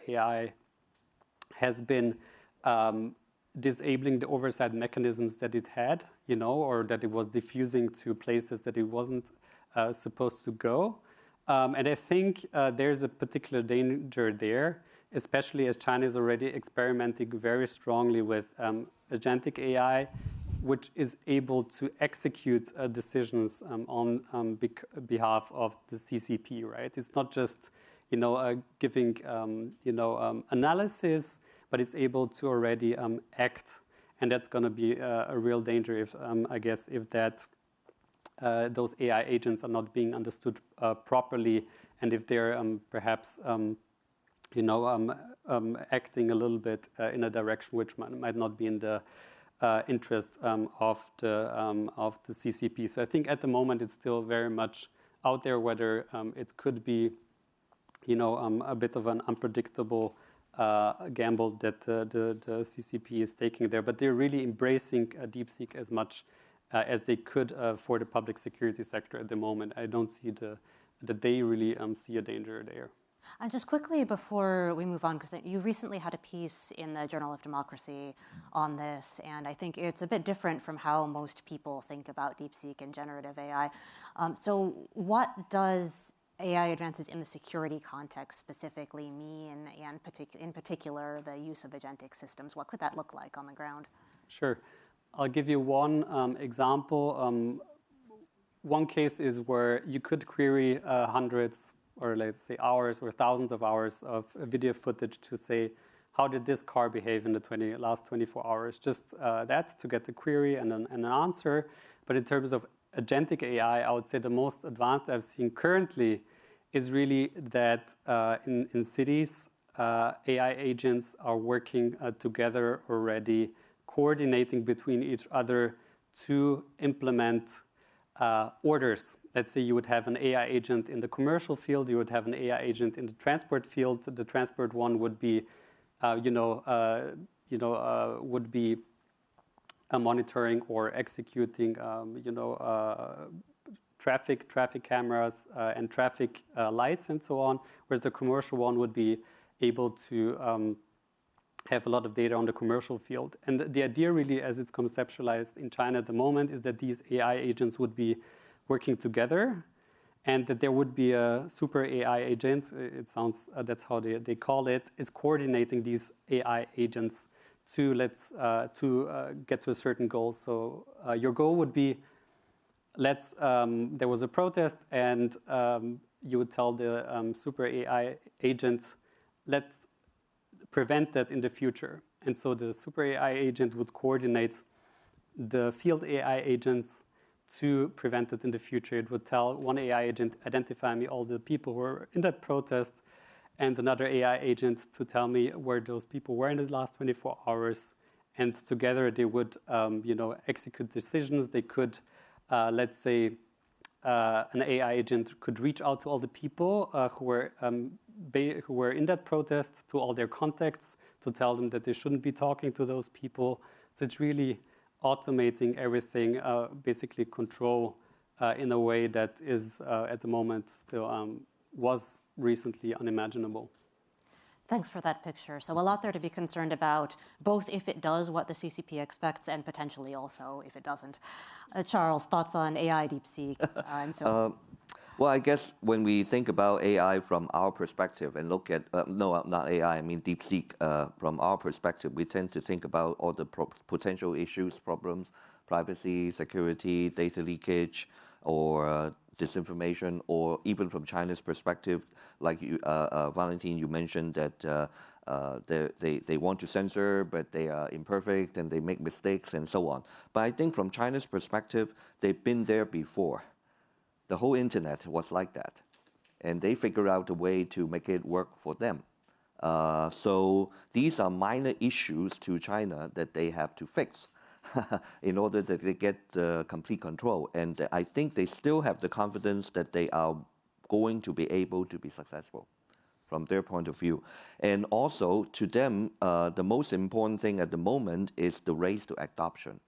AI has been disabling the oversight mechanisms that it had, or that it was diffusing to places that it wasn't supposed to go. And I think there's a particular danger there, especially as China is already experimenting very strongly with agentic AI, which is able to execute decisions on behalf of the CCP, right? It's not just, giving, analysis, but it's able to already act. And that's going to be a real danger if, I guess, if those AI agents are not being understood properly, and if they're perhaps, acting a little bit in a direction which might not be in the interest of the CCP. So I think at the moment it's still very much out there whether it could be, a bit of an unpredictable gamble that the CCP is taking there. But they're really embracing DeepSeek as much as they could for the public security sector at the moment. I don't see that they really see a danger there. And just quickly before we move on, because you recently had a piece in the Journal of Democracy on this, and I think it's a bit different from how most people think about DeepSeek and generative AI. So what does AI advances in the security context specifically mean, and in particular, the use of agentic systems? What could that look like on the ground? Sure. I'll give you one example. One case is where you could query hundreds or let's say hours or thousands of hours of video footage to say, how did this car behave in the last 24 hours? Just that to get the query and an answer. But in terms of agentic AI, I would say the most advanced I've seen currently is really that in cities, AI agents are working together already, coordinating between each other to implement orders. Let's say you would have an AI agent in the commercial field, you would have an AI agent in the transport field. The transport one would be, would be monitoring or executing, traffic cameras and traffic lights and so on, whereas the commercial one would be able to have a lot of data on the commercial field. And the idea really, as it's conceptualized in China at the moment, is that these AI agents would be working together and that there would be a super AI agent, it sounds, that's how they call it, is coordinating these AI agents to get to a certain goal. So your goal would be, there was a protest and you would tell the super AI agent, let's prevent that in the future. And so the super AI agent would coordinate the field AI agents to prevent it in the future. It would tell one AI agent, identify me all the people who were in that protest, and another AI agent to tell me where those people were in the last 24 hours. And together they would execute decisions. They could, let's say, an AI agent could reach out to all the people who were in that protest, to all their contacts, to tell them that they shouldn't be talking to those people. So it's really automating everything, basically control in a way that is at the moment still was recently unimaginable. Thanks for that picture. So a lot there to be concerned about, both if it does what the CCP expects and potentially also if it doesn't. Charles, thoughts on AI, DeepSeek, and so on? Well, I guess when we think about AI from our perspective and look at, no, not AI, I mean DeepSeek, from our perspective, we tend to think about all the potential issues, problems, privacy, security, data leakage, or disinformation, or even from China's perspective, like you, Valentin, you mentioned that they want to censor, but they are imperfect and they make mistakes and so on. But I think from China's perspective, they've been there before. The whole internet was like that. And they figured out a way to make it work for them. So these are minor issues to China that they have to fix in order that they get complete control. And I think they still have the confidence that they are going to be able to be successful from their point of view. And also, to them, the most important thing at the moment is the race to adoption.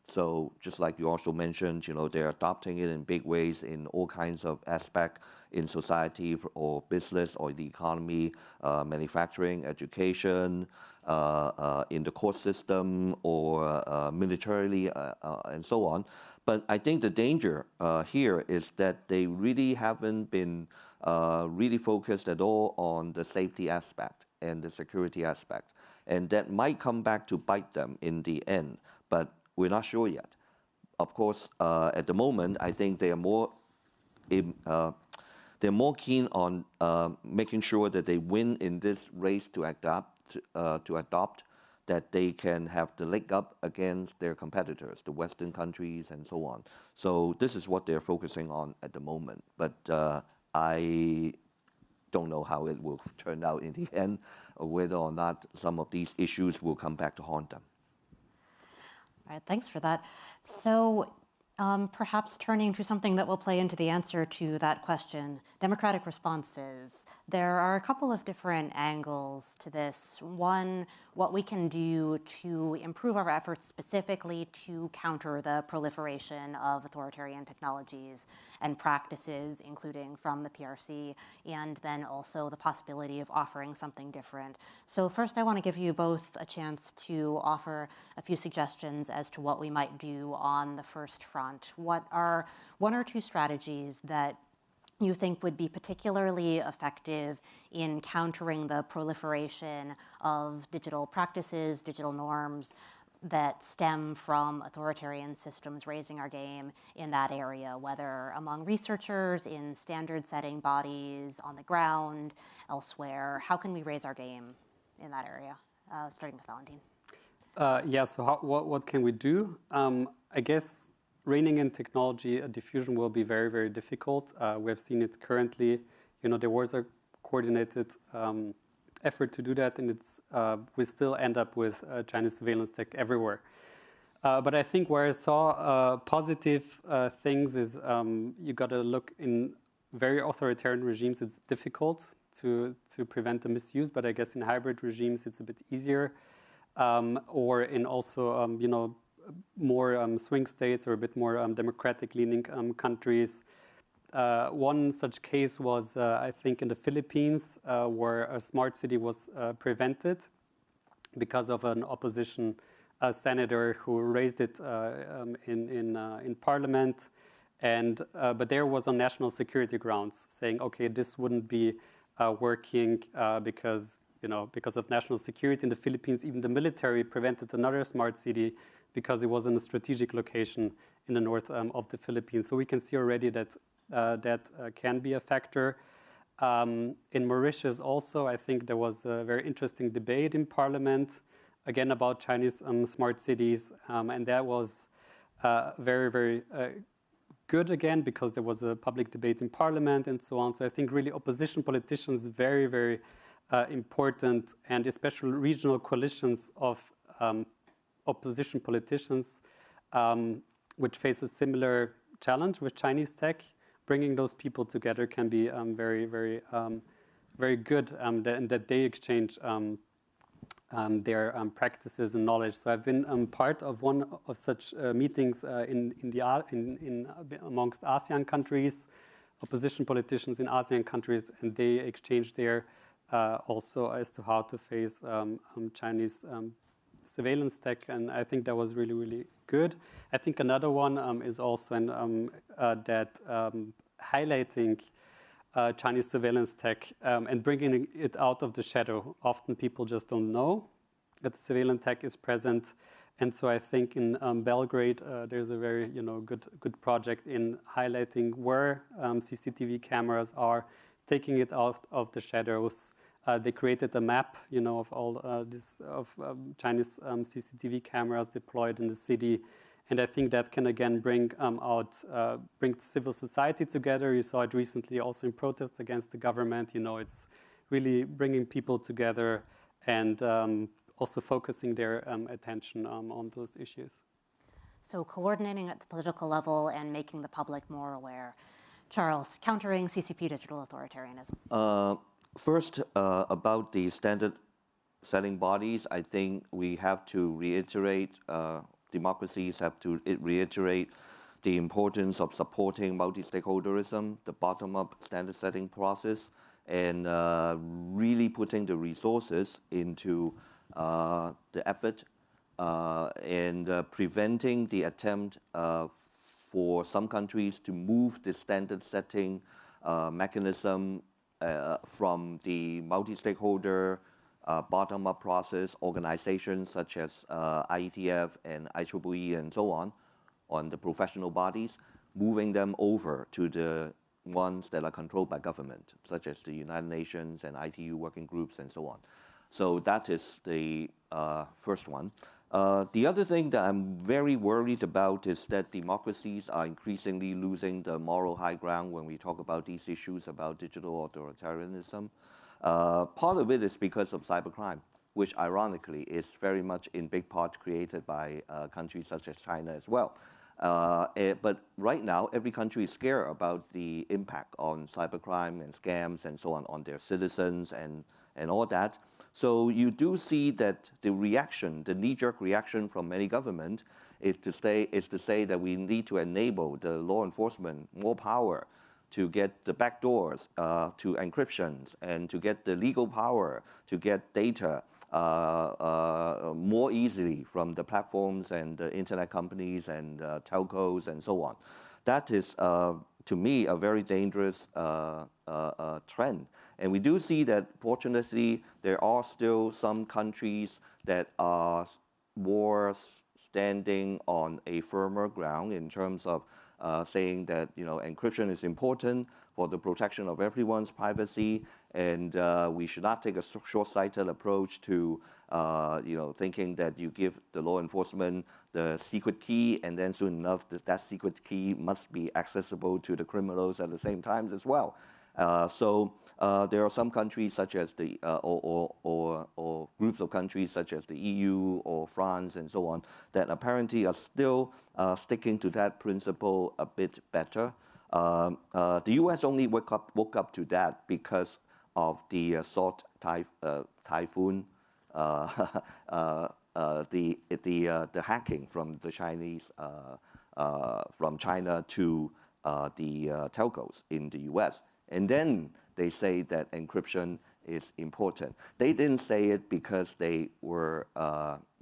So just like you also mentioned, they're adopting it in big ways in all kinds of aspects in society or business or the economy, manufacturing, education, in the court system or militarily and so on. But I think the danger here is that they really haven't been really focused at all on the safety aspect and the security aspect. And that might come back to bite them in the end, but we're not sure yet. Of course, at the moment, I think they are more keen on making sure that they win in this race to adopt, that they can have the leg up against their competitors, the Western countries and so on. So this is what they're focusing on at the moment. But I don't know how it will turn out in the end, or whether or not some of these issues will come back to haunt them. All right, thanks for that. So perhaps turning to something that will play into the answer to that question, democratic responses. There are a couple of different angles to this. One, what we can do to improve our efforts specifically to counter the proliferation of authoritarian technologies and practices, including from the PRC, and then also the possibility of offering something different. So first, I want to give you both a chance to offer a few suggestions as to what we might do on the first front. What are one or two strategies that you think would be particularly effective in countering the proliferation of digital practices, digital norms that stem from authoritarian systems raising our game in that area, whether among researchers, in standard-setting bodies, on the ground, elsewhere? How can we raise our game in that area? Starting with Valentin. Yeah, so what can we do? I guess reining in technology diffusion will be very, very difficult. We have seen it currently. There was a coordinated effort to do that, and we still end up with Chinese surveillance tech everywhere. But I think where I saw positive things is you got to look in very authoritarian regimes. It's difficult to prevent the misuse, but I guess in hybrid regimes it's a bit easier. Or in also more swing states or a bit more democratic-leaning countries. One such case was, I think, in the Philippines, where a smart city was prevented because of an opposition senator who raised it in parliament. But there was on national security grounds, saying, okay, this wouldn't be working because of national security in the Philippines. Even the military prevented another smart city because it was in a strategic location in the north of the Philippines. So we can see already that that can be a factor. In Mauritius also, I think there was a very interesting debate in parliament, again, about Chinese smart cities. And that was very, very good again, because there was a public debate in parliament and so on. So I think really opposition politicians, very, very important, and especially regional coalitions of opposition politicians, which face a similar challenge with Chinese tech. Bringing those people together can be very, very, very good, and that they exchange their practices and knowledge. So I've been part of one of such meetings amongst ASEAN countries, opposition politicians in ASEAN countries, and they exchange their also as to how to face Chinese surveillance tech, and I think that was really, really good. I think another one is also highlighting Chinese surveillance tech and bringing it out of the shadow. Often people just don't know that the surveillance tech is present, and so I think in Belgrade there's a very good project in highlighting where CCTV cameras are, taking it out of the shadows. They created a map, of all Chinese CCTV cameras deployed in the city, and I think that can again bring civil society together. You saw it recently also in protests against the government. It's really bringing people together and also focusing their attention on those issues. So coordinating at the political level and making the public more aware. Charles, countering CCP digital authoritarianism. First, about the standard-setting bodies, I think we have to reiterate, democracies have to reiterate the importance of supporting multi-stakeholderism, the bottom-up standard-setting process, and really putting the resources into the effort and preventing the attempt for some countries to move the standard-setting mechanism from the multi-stakeholder bottom-up process, organizations such as IETF and IEEE and so on the professional bodies, moving them over to the ones that are controlled by government, such as the United Nations and ITU working groups and so on. So that is the first one. The other thing that I'm very worried about is that democracies are increasingly losing the moral high ground when we talk about these issues about digital authoritarianism. Part of it is because of cybercrime, which ironically is very much in big part created by countries such as China as well. But right now, every country is scared about the impact on cybercrime and scams and so on their citizens and all that. So you do see that the reaction, the knee-jerk reaction from many governments is to say that we need to enable the law enforcement more power to get the backdoors to encryptions and to get the legal power to get data more easily from the platforms and the internet companies and telcos and so on. That is, to me, a very dangerous trend. And we do see that, fortunately, there are still some countries that are more standing on a firmer ground in terms of saying that encryption is important for the protection of everyone's privacy, and we should not take a short-sighted approach to thinking that you give the law enforcement the secret key, and then soon enough that secret key must be accessible to the criminals at the same time as well. So there are some countries such as the or groups of countries such as the EU or France and so on that apparently are still sticking to that principle a bit better. The U.S. only woke up to that because of the salt typhoon the hacking from the Chinese from China to the telcos in the U.S. And then they say that encryption is important. They didn't say it because they were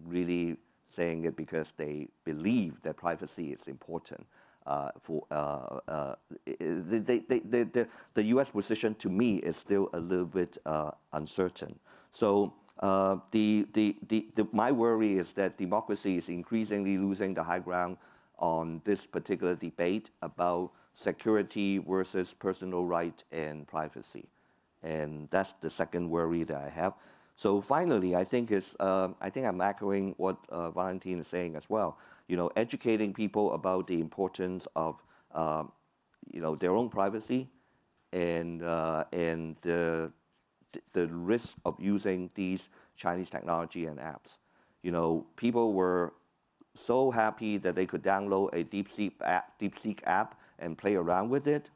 really saying it because they believe that privacy is important. The U.S. position to me is still a little bit uncertain. So my worry is that democracy is increasingly losing the high ground on this particular debate about security versus personal right and privacy. And that's the second worry that I have. So finally, I think I'm echoing what Valentin is saying as well. Educating people about the importance of their own privacy and the risk of using these Chinese technology and apps. People were so happy that they could download a DeepSeek app and play around with it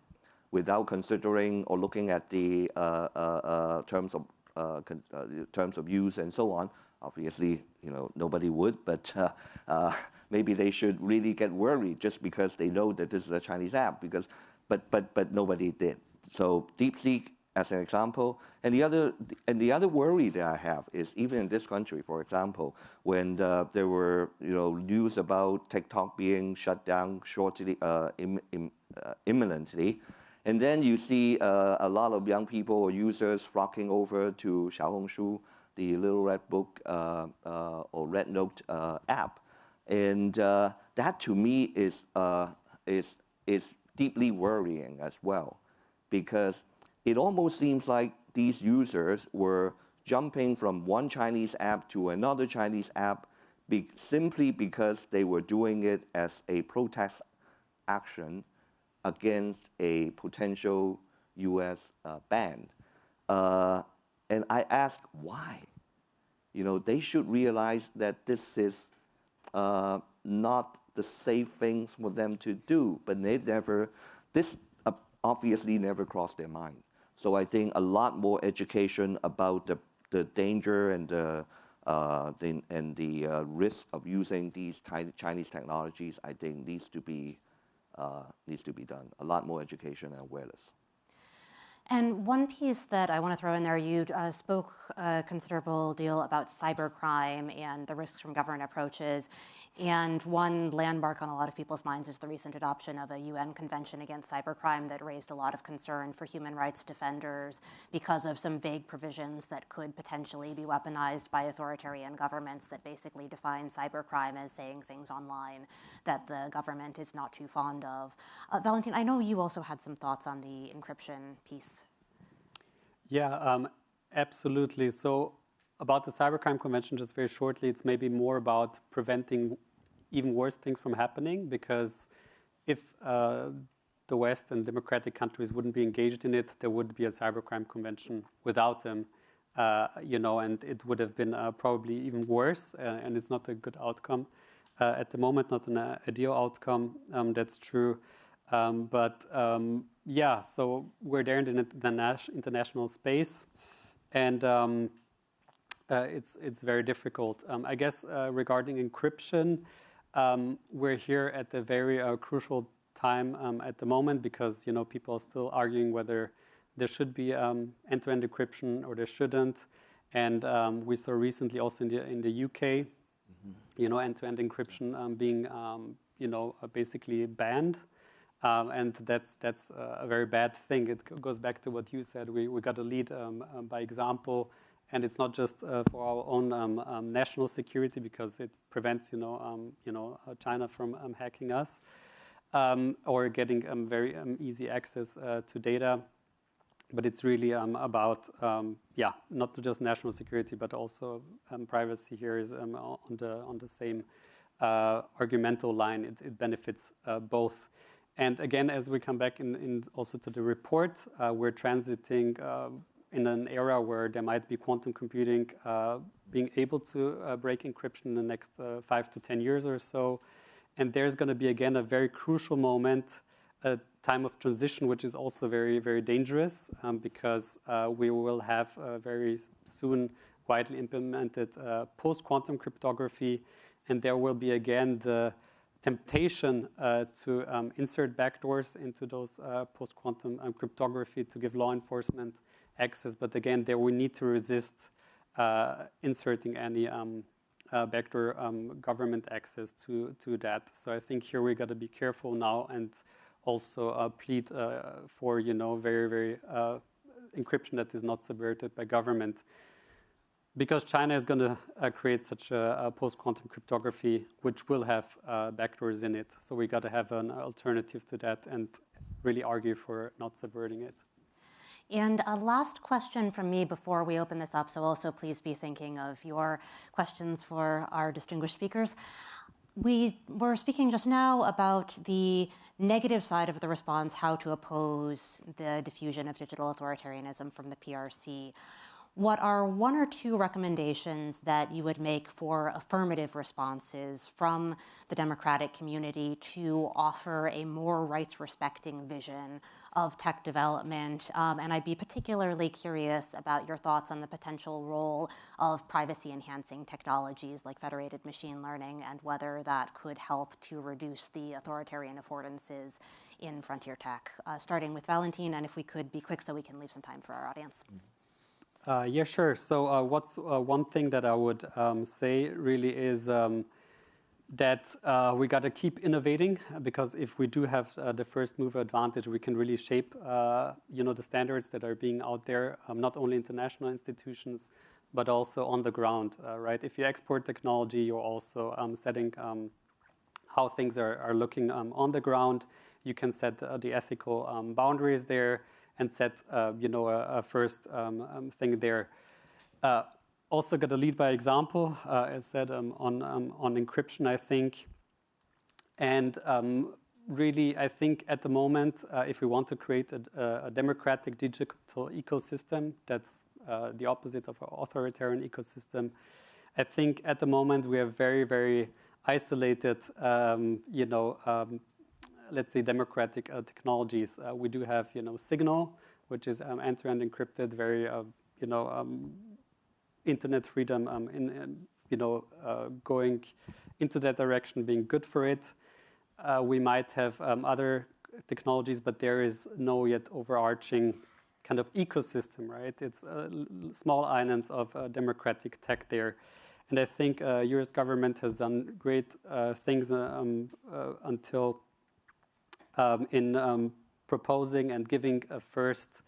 without considering or looking at the terms of use and so on. Obviously, nobody would, but maybe they should really get worried just because they know that this is a Chinese app. But nobody did. So DeepSeek, as an example, and the other worry that I have is even in this country, for example, when there were news about TikTok being shut down shortly, imminently. And then you see a lot of young people or users flocking over to Xiaohongshu, the Little Red Book or Red Note app, and that to me is deeply worrying as well, because it almost seems like these users were jumping from one Chinese app to another Chinese app simply because they were doing it as a protest action against a potential U.S. ban. And I ask why? They should realize that this is not the safe things for them to do, but this obviously never crossed their mind. So I think a lot more education about the danger and the risk of using these Chinese technologies, I think needs to be done. A lot more education and awareness. And one piece that I want to throw in there, you spoke a considerable deal about cybercrime and the risks from government approaches. And one landmark on a lot of people's minds is the recent adoption of a UN Convention against cybercrime that raised a lot of concern for human rights defenders because of some vague provisions that could potentially be weaponized by authoritarian governments that basically define cybercrime as saying things online that the government is not too fond of. Valentin, I know you also had some thoughts on the encryption piece. Yeah, absolutely. So about the Cybercrime Convention, just very shortly, it's maybe more about preventing even worse things from happening, because if the West and democratic countries wouldn't be engaged in it, there would be a Cybercrime Convention without them, and it would have been probably even worse, and it's not a good outcome. At the moment, not an ideal outcome, that's true. Yeah, so we're there in the international space, and it's very difficult. I guess regarding encryption, we're here at a very crucial time at the moment, because people are still arguing whether there should be end-to-end encryption or there shouldn't. And we saw recently also in the UK, end-to-end encryption being basically banned. And that's a very bad thing. It goes back to what you said. We got to lead by example, and it's not just for our own national security, because it prevents China from hacking us or getting very easy access to data. But it's really about not just national security, but also privacy. Here is on the same argumental line. It benefits both. And again, as we come back in also to the report, we're transiting in an era where there might be quantum computing being able to break encryption in the next 5 to 10 years or so. And there's going to be, again, a very crucial moment, a time of transition, which is also very, very dangerous, because we will have very soon widely implemented post-quantum cryptography, and there will be again the temptation to insert backdoors into those post-quantum cryptography to give law enforcement access. But again, there we need to resist inserting any backdoor government access to that. So I think here we got to be careful now and also plead for very, very encryption that is not subverted by government. Because China is going to create such a post-quantum cryptography, which will have backdoors in it. So we got to have an alternative to that and really argue for not subverting it. And a last question from me before we open this up, so also please be thinking of your questions for our distinguished speakers. We were speaking just now about the negative side of the response, how to oppose the diffusion of digital authoritarianism from the PRC. What are one or two recommendations that you would make for affirmative responses from the democratic community to offer a more rights-respecting vision of tech development? And I'd be particularly curious about your thoughts on the potential role of privacy-enhancing technologies like federated machine learning and whether that could help to reduce the authoritarian affordances in frontier tech. Starting with Valentin, and if we could be quick so we can leave some time for our audience. Yeah, sure. So what's one thing that I would say really is that we got to keep innovating, because if we do have the first mover advantage, we can really shape the standards that are being out there, not only international institutions, but also on the ground, right? If you export technology, you're also setting how things are looking on the ground. You can set the ethical boundaries there and set, a first thing there. Also got to lead by example, as said, on encryption, I think. And really, I think at the moment, if we want to create a democratic digital ecosystem, that's the opposite of an authoritarian ecosystem. I think at the moment we have very, very isolated, let's say, democratic technologies. We do have, Signal, which is end-to-end encrypted, very, internet freedom, going into that direction, being good for it. We might have other technologies, but there is no yet overarching kind of ecosystem, right? It's small islands of democratic tech there. And I think U.S. government has done great things until in proposing and giving a first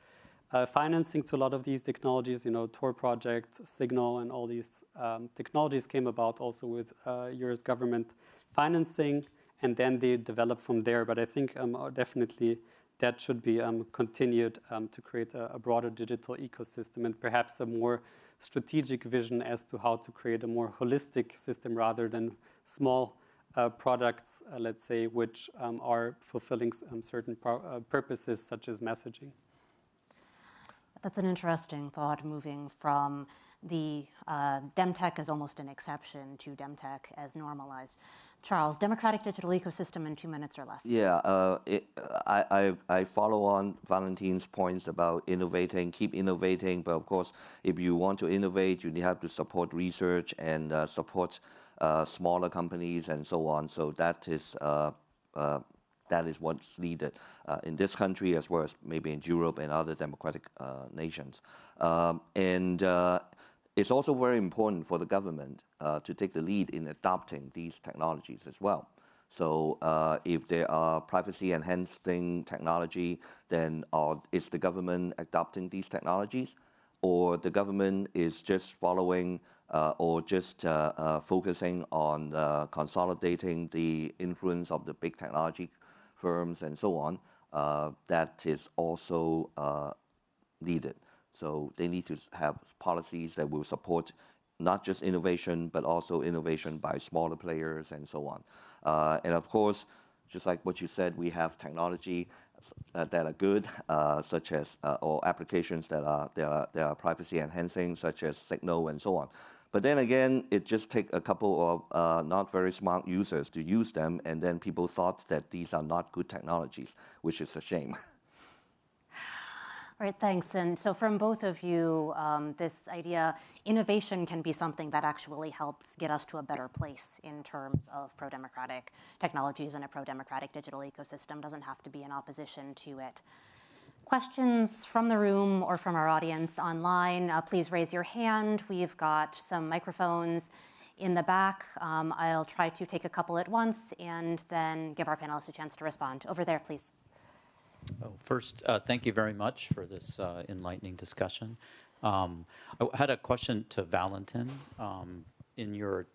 financing to a lot of these technologies. Tor project, Signal, and all these technologies came about also with U.S. government financing, and then they developed from there. But I think definitely that should be continued to create a broader digital ecosystem and perhaps a more strategic vision as to how to create a more holistic system rather than small products, let's say, which are fulfilling certain purposes such as messaging. That's an interesting thought, moving from the Demtech as almost an exception to Demtech as normalized. Charles, democratic digital ecosystem in 2 minutes or less. Yeah, I follow on Valentin's points about innovating, keep innovating. But of course, if you want to innovate, you have to support research and support smaller companies and so on. So that is what's needed in this country as well as maybe in Europe and other democratic nations. It's also very important for the government to take the lead in adopting these technologies as well. So if there are privacy-enhancing technology, then is the government adopting these technologies? Or the government is just following or just focusing on consolidating the influence of the big technology firms and so on? That is also needed. So they need to have policies that will support not just innovation, but also innovation by smaller players and so on. And of course, just like what you said, we have technology that are good, such as or applications that are privacy enhancing, such as Signal and so on. But then again, it just takes a couple of not very smart users to use them, and then people thought that these are not good technologies, which is a shame. All right, thanks. And so from both of you, this idea, innovation can be something that actually helps get us to a better place in terms of pro-democratic technologies and a pro-democratic digital ecosystem. Doesn't have to be in opposition to it. Questions from the room or from our audience online, please raise your hand. We've got some microphones in the back. I'll try to take a couple at once and then give our panelists a chance to respond. Over there, please. Oh, first, thank you very much for this enlightening discussion. I had a question to Valentin. In your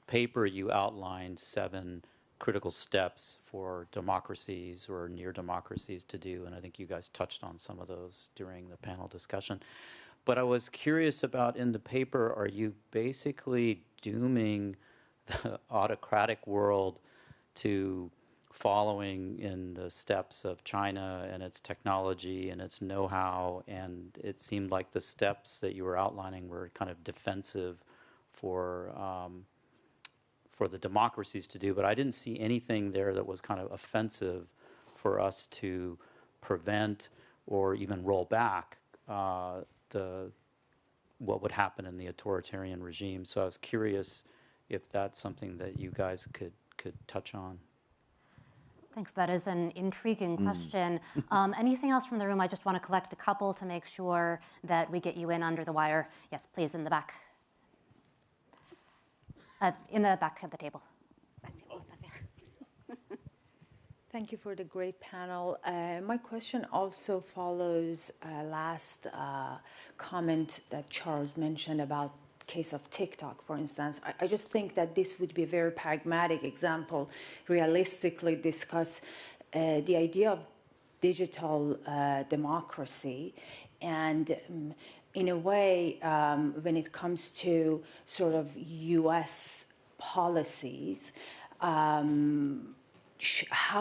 paper, you outlined 7 critical steps for democracies or near democracies to do, and I think you guys touched on some of those during the panel discussion. But I was curious about, in the paper, are you basically dooming the autocratic world to following in the steps of China and its technology and its know-how, and it seemed like the steps that you were outlining were kind of defensive for the democracies to do, but I didn't see anything there that was kind of offensive for us to prevent or even roll back what would happen in the authoritarian regime. So I was curious if that's something that you guys could touch on. Thanks. That is an intriguing question. Anything else from the room? I just want to collect a couple to make sure that we get you in under the wire. Yes, please, in the back. In the back of the table. Back there. Thank you for the great panel. My question also follows last comment that Charles mentioned about case of TikTok, for instance. I just think that this would be a very pragmatic example, realistically discuss the idea of digital democracy. And in a way, when it comes to sort of US policies, how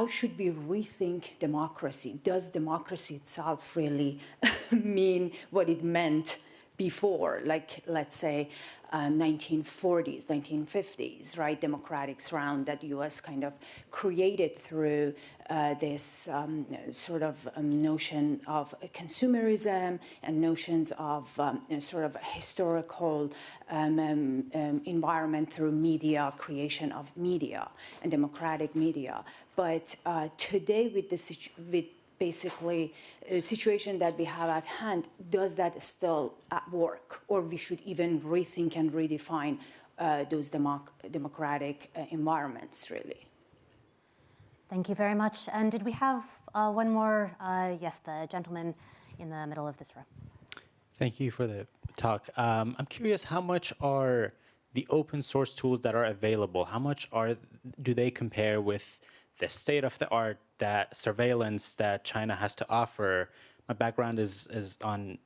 should we rethink democracy? Does democracy itself really mean what it meant before, like, let's say, 1940s, 1950s, right? Democratics round that U.S. kind of created through this sort of notion of consumerism and notions of sort of historical environment through media, creation of media and democratic media. But today, with basically a situation that we have at hand, does that still work? Or we should even rethink and redefine those democratic environments, really? Thank you very much. And did we have one more? Yes, the gentleman in the middle of this row. Thank you for the talk. I'm curious, how much are the open source tools that are available, how much do they compare with the state-of-the-art surveillance that China has to offer? My background is on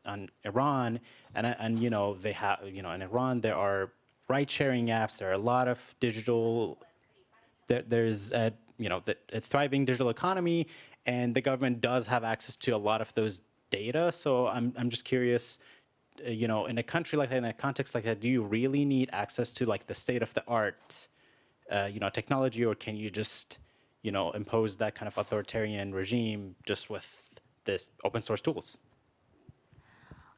Iran, and you know, they have, you know, in Iran there are ride-sharing apps. There are a lot of digital. There's a thriving digital economy, and the government does have access to a lot of those data. So I'm just curious, you know, in a country like that, in a context like that, do you really need access to like the state-of-the-art, technology, or can you just impose that kind of authoritarian regime just with this open source tools?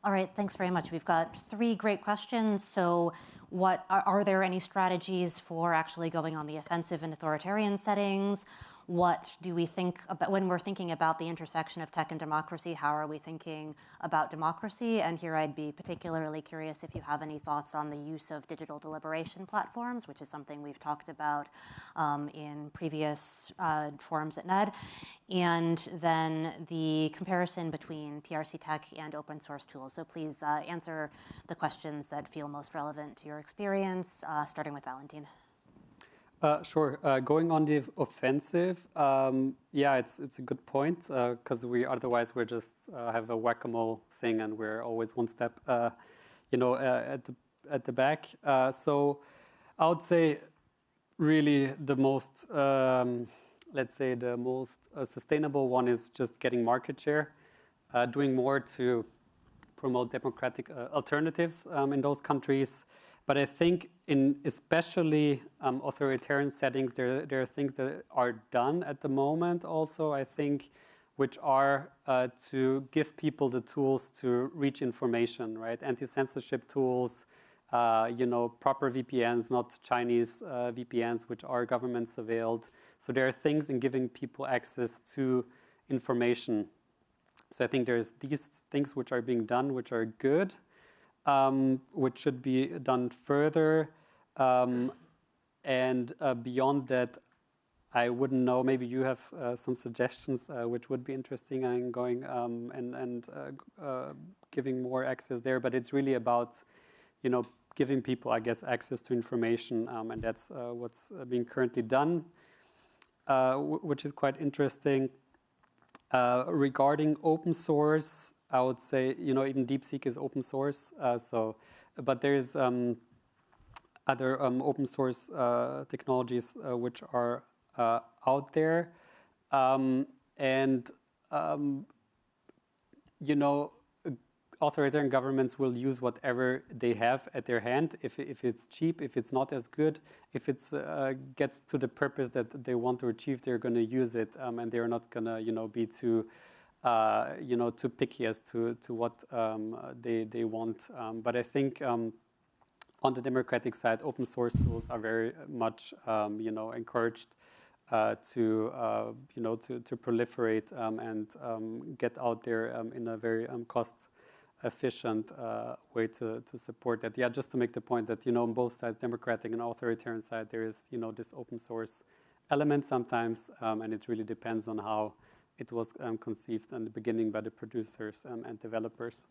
All right, thanks very much. We've got 3 great questions. So what are there any strategies for actually going on the offensive in authoritarian settings? What do we think about when we're thinking about the intersection of tech and democracy? How are we thinking about democracy? And here I'd be particularly curious if you have any thoughts on the use of digital deliberation platforms, which is something we've talked about in previous forums at NED. And then the comparison between PRC tech and open source tools. So please answer the questions that feel most relevant to your experience, starting with Valentin. Sure. Going on the offensive, yeah, it's a good point because otherwise we're just have a whack-a-mole thing and we're always one step, at the back. So I would say really the most, let's say the most sustainable one is just getting market share, doing more to promote democratic alternatives in those countries. But I think in especially authoritarian settings, there are things that are done at the moment also. I think which are to give people the tools to reach information, right? Anti-censorship tools, proper VPNs, not Chinese VPNs, which are government surveilled. So there are things in giving people access to information. So I think there's these things which are being done, which are good, which should be done further. And beyond that, I wouldn't know. Maybe you have some suggestions which would be interesting in going and giving more access there. But it's really about, giving people, I guess, access to information, and that's what's being currently done, which is quite interesting. Regarding open source, I would say, even DeepSeek is open source. But there's other open source technologies which are out there, authoritarian governments will use whatever they have at their hand. If it's cheap, if it's not as good, if it gets to the purpose that they want to achieve, they're going to use it, and they're not going to, be too, too picky as to what they want. But I think on the democratic side, open source tools are very much, encouraged to proliferate and get out there in a very cost-efficient way to support that. Yeah, just to make the point that, on both sides, democratic and authoritarian side, there is, this open source element sometimes, and it really depends on how it was conceived in the beginning by the producers and developers.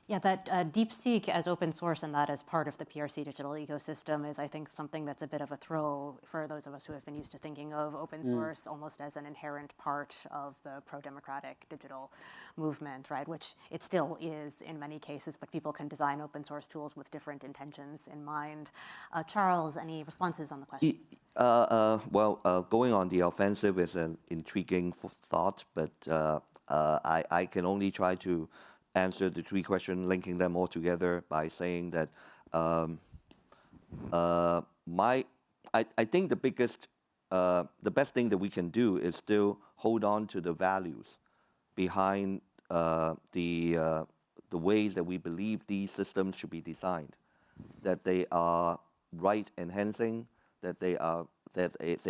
Yeah, that DeepSeek as open source and that as part of the PRC digital ecosystem is, I think, something that's a bit of a throw for those of us who have been used to thinking of open source almost as an inherent part of the pro-democratic digital movement, right? Which it still is in many cases, but people can design open source tools with different intentions in mind. Charles, any responses on the questions? Going on the offensive is an intriguing thought, but I can only try to answer the three questions, linking them all together by saying that I think the best thing that we can do is still hold on to the values behind the ways that we believe these systems should be designed, that they are right enhancing, that they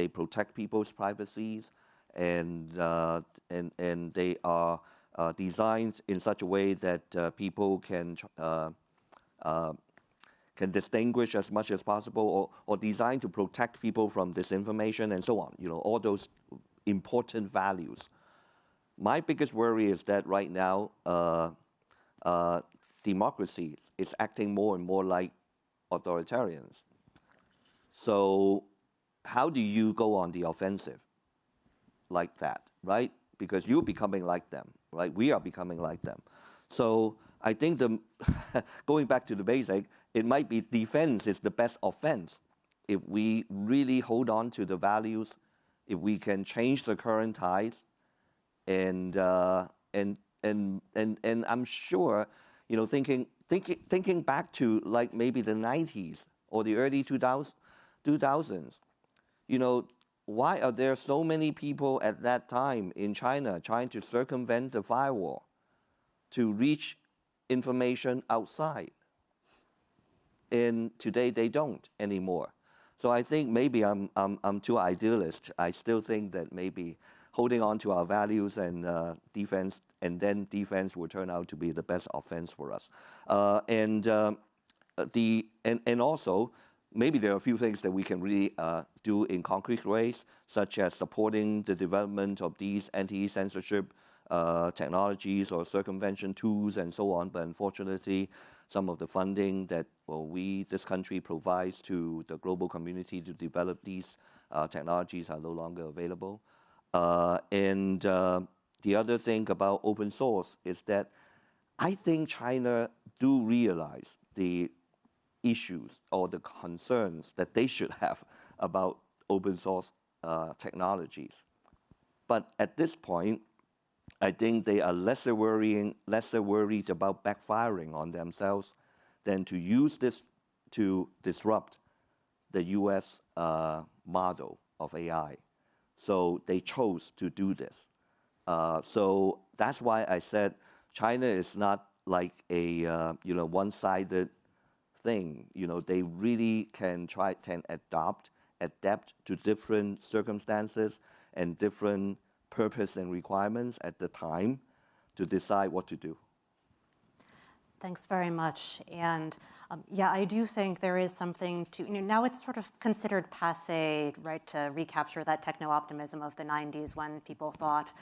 protect people's privacies, and they are designed in such a way that people can distinguish as much as possible, or designed to protect people from disinformation and so on. All those important values. My biggest worry is that right now, democracy is acting more and more like authoritarians. So how do you go on the offensive like that, right? Because you're becoming like them, right? We are becoming like them. So I think going back to the basic, it might be defense is the best offense. If we really hold on to the values, if we can change the current tides, and I'm sure, thinking back to like maybe the 90s or the early 2000s, why are there so many people at that time in China trying to circumvent the firewall to reach information outside? And today they don't anymore. So I think maybe I'm too idealist. I still think that maybe holding on to our values and defense, and then defense will turn out to be the best offense for us. And also, maybe there are a few things that we can really do in concrete ways, such as supporting the development of these anti-censorship technologies or circumvention tools and so on. But unfortunately, some of the funding that this country provides to the global community to develop these technologies are no longer available. And the other thing about open source is that I think China do realize the issues or the concerns that they should have about open source technologies. But at this point, I think they are lesser worried about backfiring on themselves than to use this to disrupt the US model of AI. So they chose to do this. So that's why I said China is not like a one-sided thing. They really can adapt to different circumstances and different purpose and requirements at the time to decide what to do. Thanks very much. And yeah, I do think there is something to, now it's sort of considered passé, right, to recapture that techno-optimism of the 90s when people thought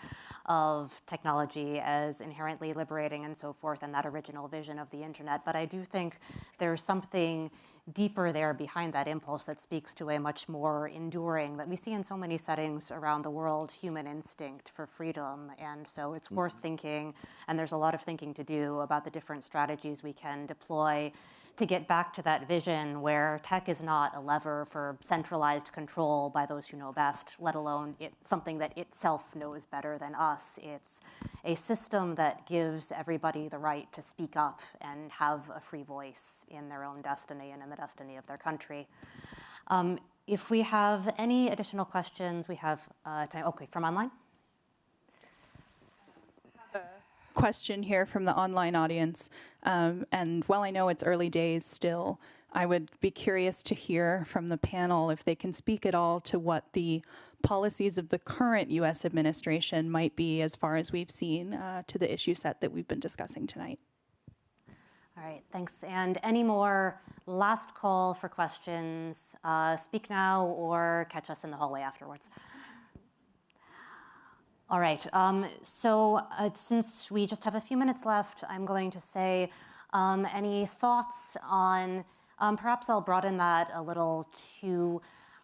of technology as inherently liberating and so forth, and that original vision of the internet. But I do think there's something deeper there behind that impulse that speaks to a much more enduring, that we see in so many settings around the world, human instinct for freedom. And so it's worth thinking, and there's a lot of thinking to do about the different strategies we can deploy to get back to that vision where tech is not a lever for centralized control by those who know best, let alone something that itself knows better than us. It's a system that gives everybody the right to speak up and have a free voice in their own destiny and in the destiny of their country. If we have any additional questions, we have time. Okay, from online. Question here from the online audience. And while I know it's early days still, I would be curious to hear from the panel if they can speak at all to what the policies of the current U.S. administration might be as far as we've seen to the issue set that we've been discussing tonight. All right, thanks. And any more last call for questions? Speak now or catch us in the hallway afterwards. All right, so since we just have a few minutes left, I'm going to say any thoughts on, perhaps I'll broaden that a little to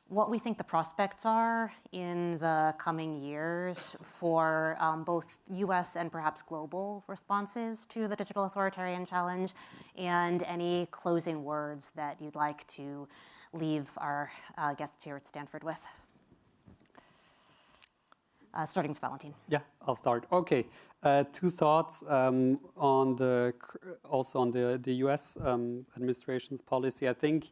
what we think the prospects are in the coming years for both US and perhaps global responses to the digital authoritarian challenge, and any closing words that you'd like to leave our guests here at Stanford with. Starting with Valentin. Yeah, I'll start. Okay, two thoughts on the U.S. Administration's policy. I think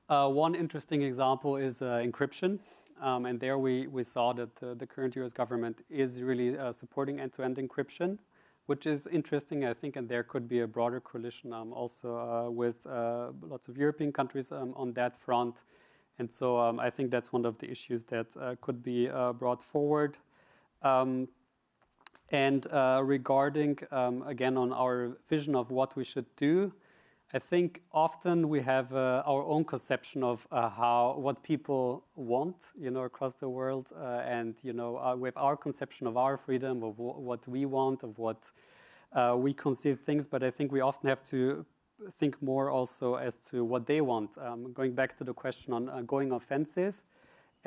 one interesting example is encryption, and there we saw that the current U.S. government is really supporting end-to-end encryption, which is interesting, I think, and there could be a broader coalition also with lots of European countries on that front. And so I think that's one of the issues that could be brought forward. Regarding, again, on our vision of what we should do, I think often we have our own conception of what people want, across the world, and we have our conception of our freedom, of what we want, of what we conceive things. But I think we often have to think more also as to what they want. Going back to the question on going offensive.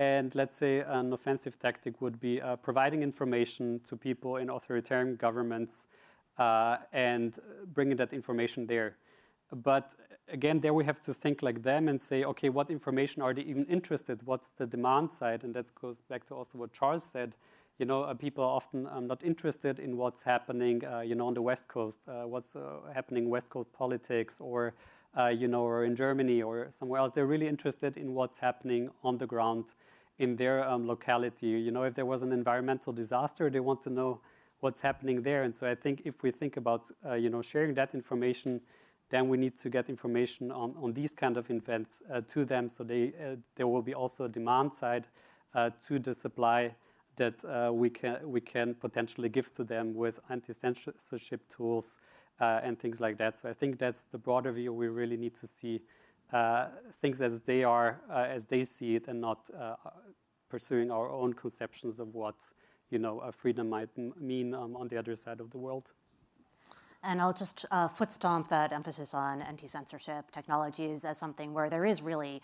And let's say an offensive tactic would be providing information to people in authoritarian governments and bringing that information there. But again, there we have to think like them and say, okay, what information are they even interested? What's the demand side? And that goes back to also what Charles said. People are often not interested in what's happening, on the West Coast, what's happening in West Coast politics, or or in Germany or somewhere else. They're really interested in what's happening on the ground in their locality. If there was an environmental disaster, they want to know what's happening there. And so I think if we think about, sharing that information, then we need to get information on these kind of events to them. So there will be also a demand side to the supply that we can potentially give to them with anti-censorship tools and things like that. So I think that's the broader view. We really need to see things as they are, as they see it, and not pursuing our own conceptions of what freedom might mean on the other side of the world. And I'll just foot stomp that emphasis on anti-censorship technologies as something where there is really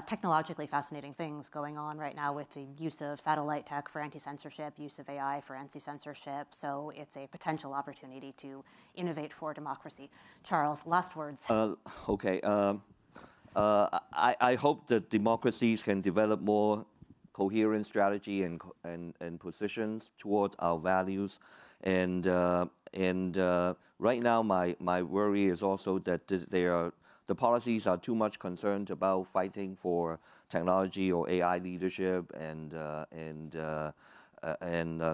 technologically fascinating things going on right now with the use of satellite tech for anti-censorship, use of AI for anti-censorship. So it's a potential opportunity to innovate for democracy. Charles, last words. Okay. I hope that democracies can develop more coherent strategy and positions toward our values. And right now, my worry is also that the policies are too much concerned about fighting for technology or AI leadership, and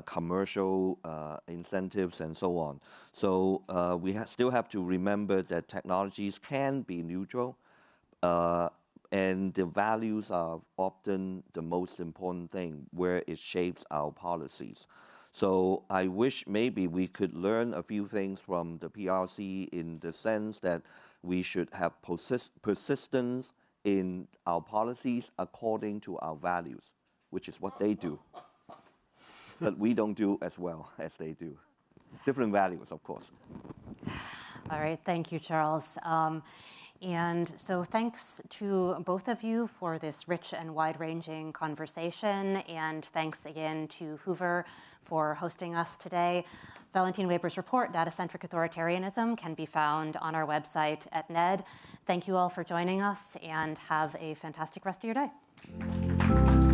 commercial incentives and so on. So we still have to remember that technologies can be neutral, and the values are often the most important thing where it shapes our policies. So I wish maybe we could learn a few things from the PRC in the sense that we should have persistence in our policies according to our values, which is what they do. But we don't do as well as they do. Different values, of course. All right, thank you, Charles. And so thanks to both of you for this rich and wide-ranging conversation, and thanks again to Hoover for hosting us today. Valentin Weber's report, Data-Centric Authoritarianism, can be found on our website at NED. Thank you all for joining us, and have a fantastic rest of your day.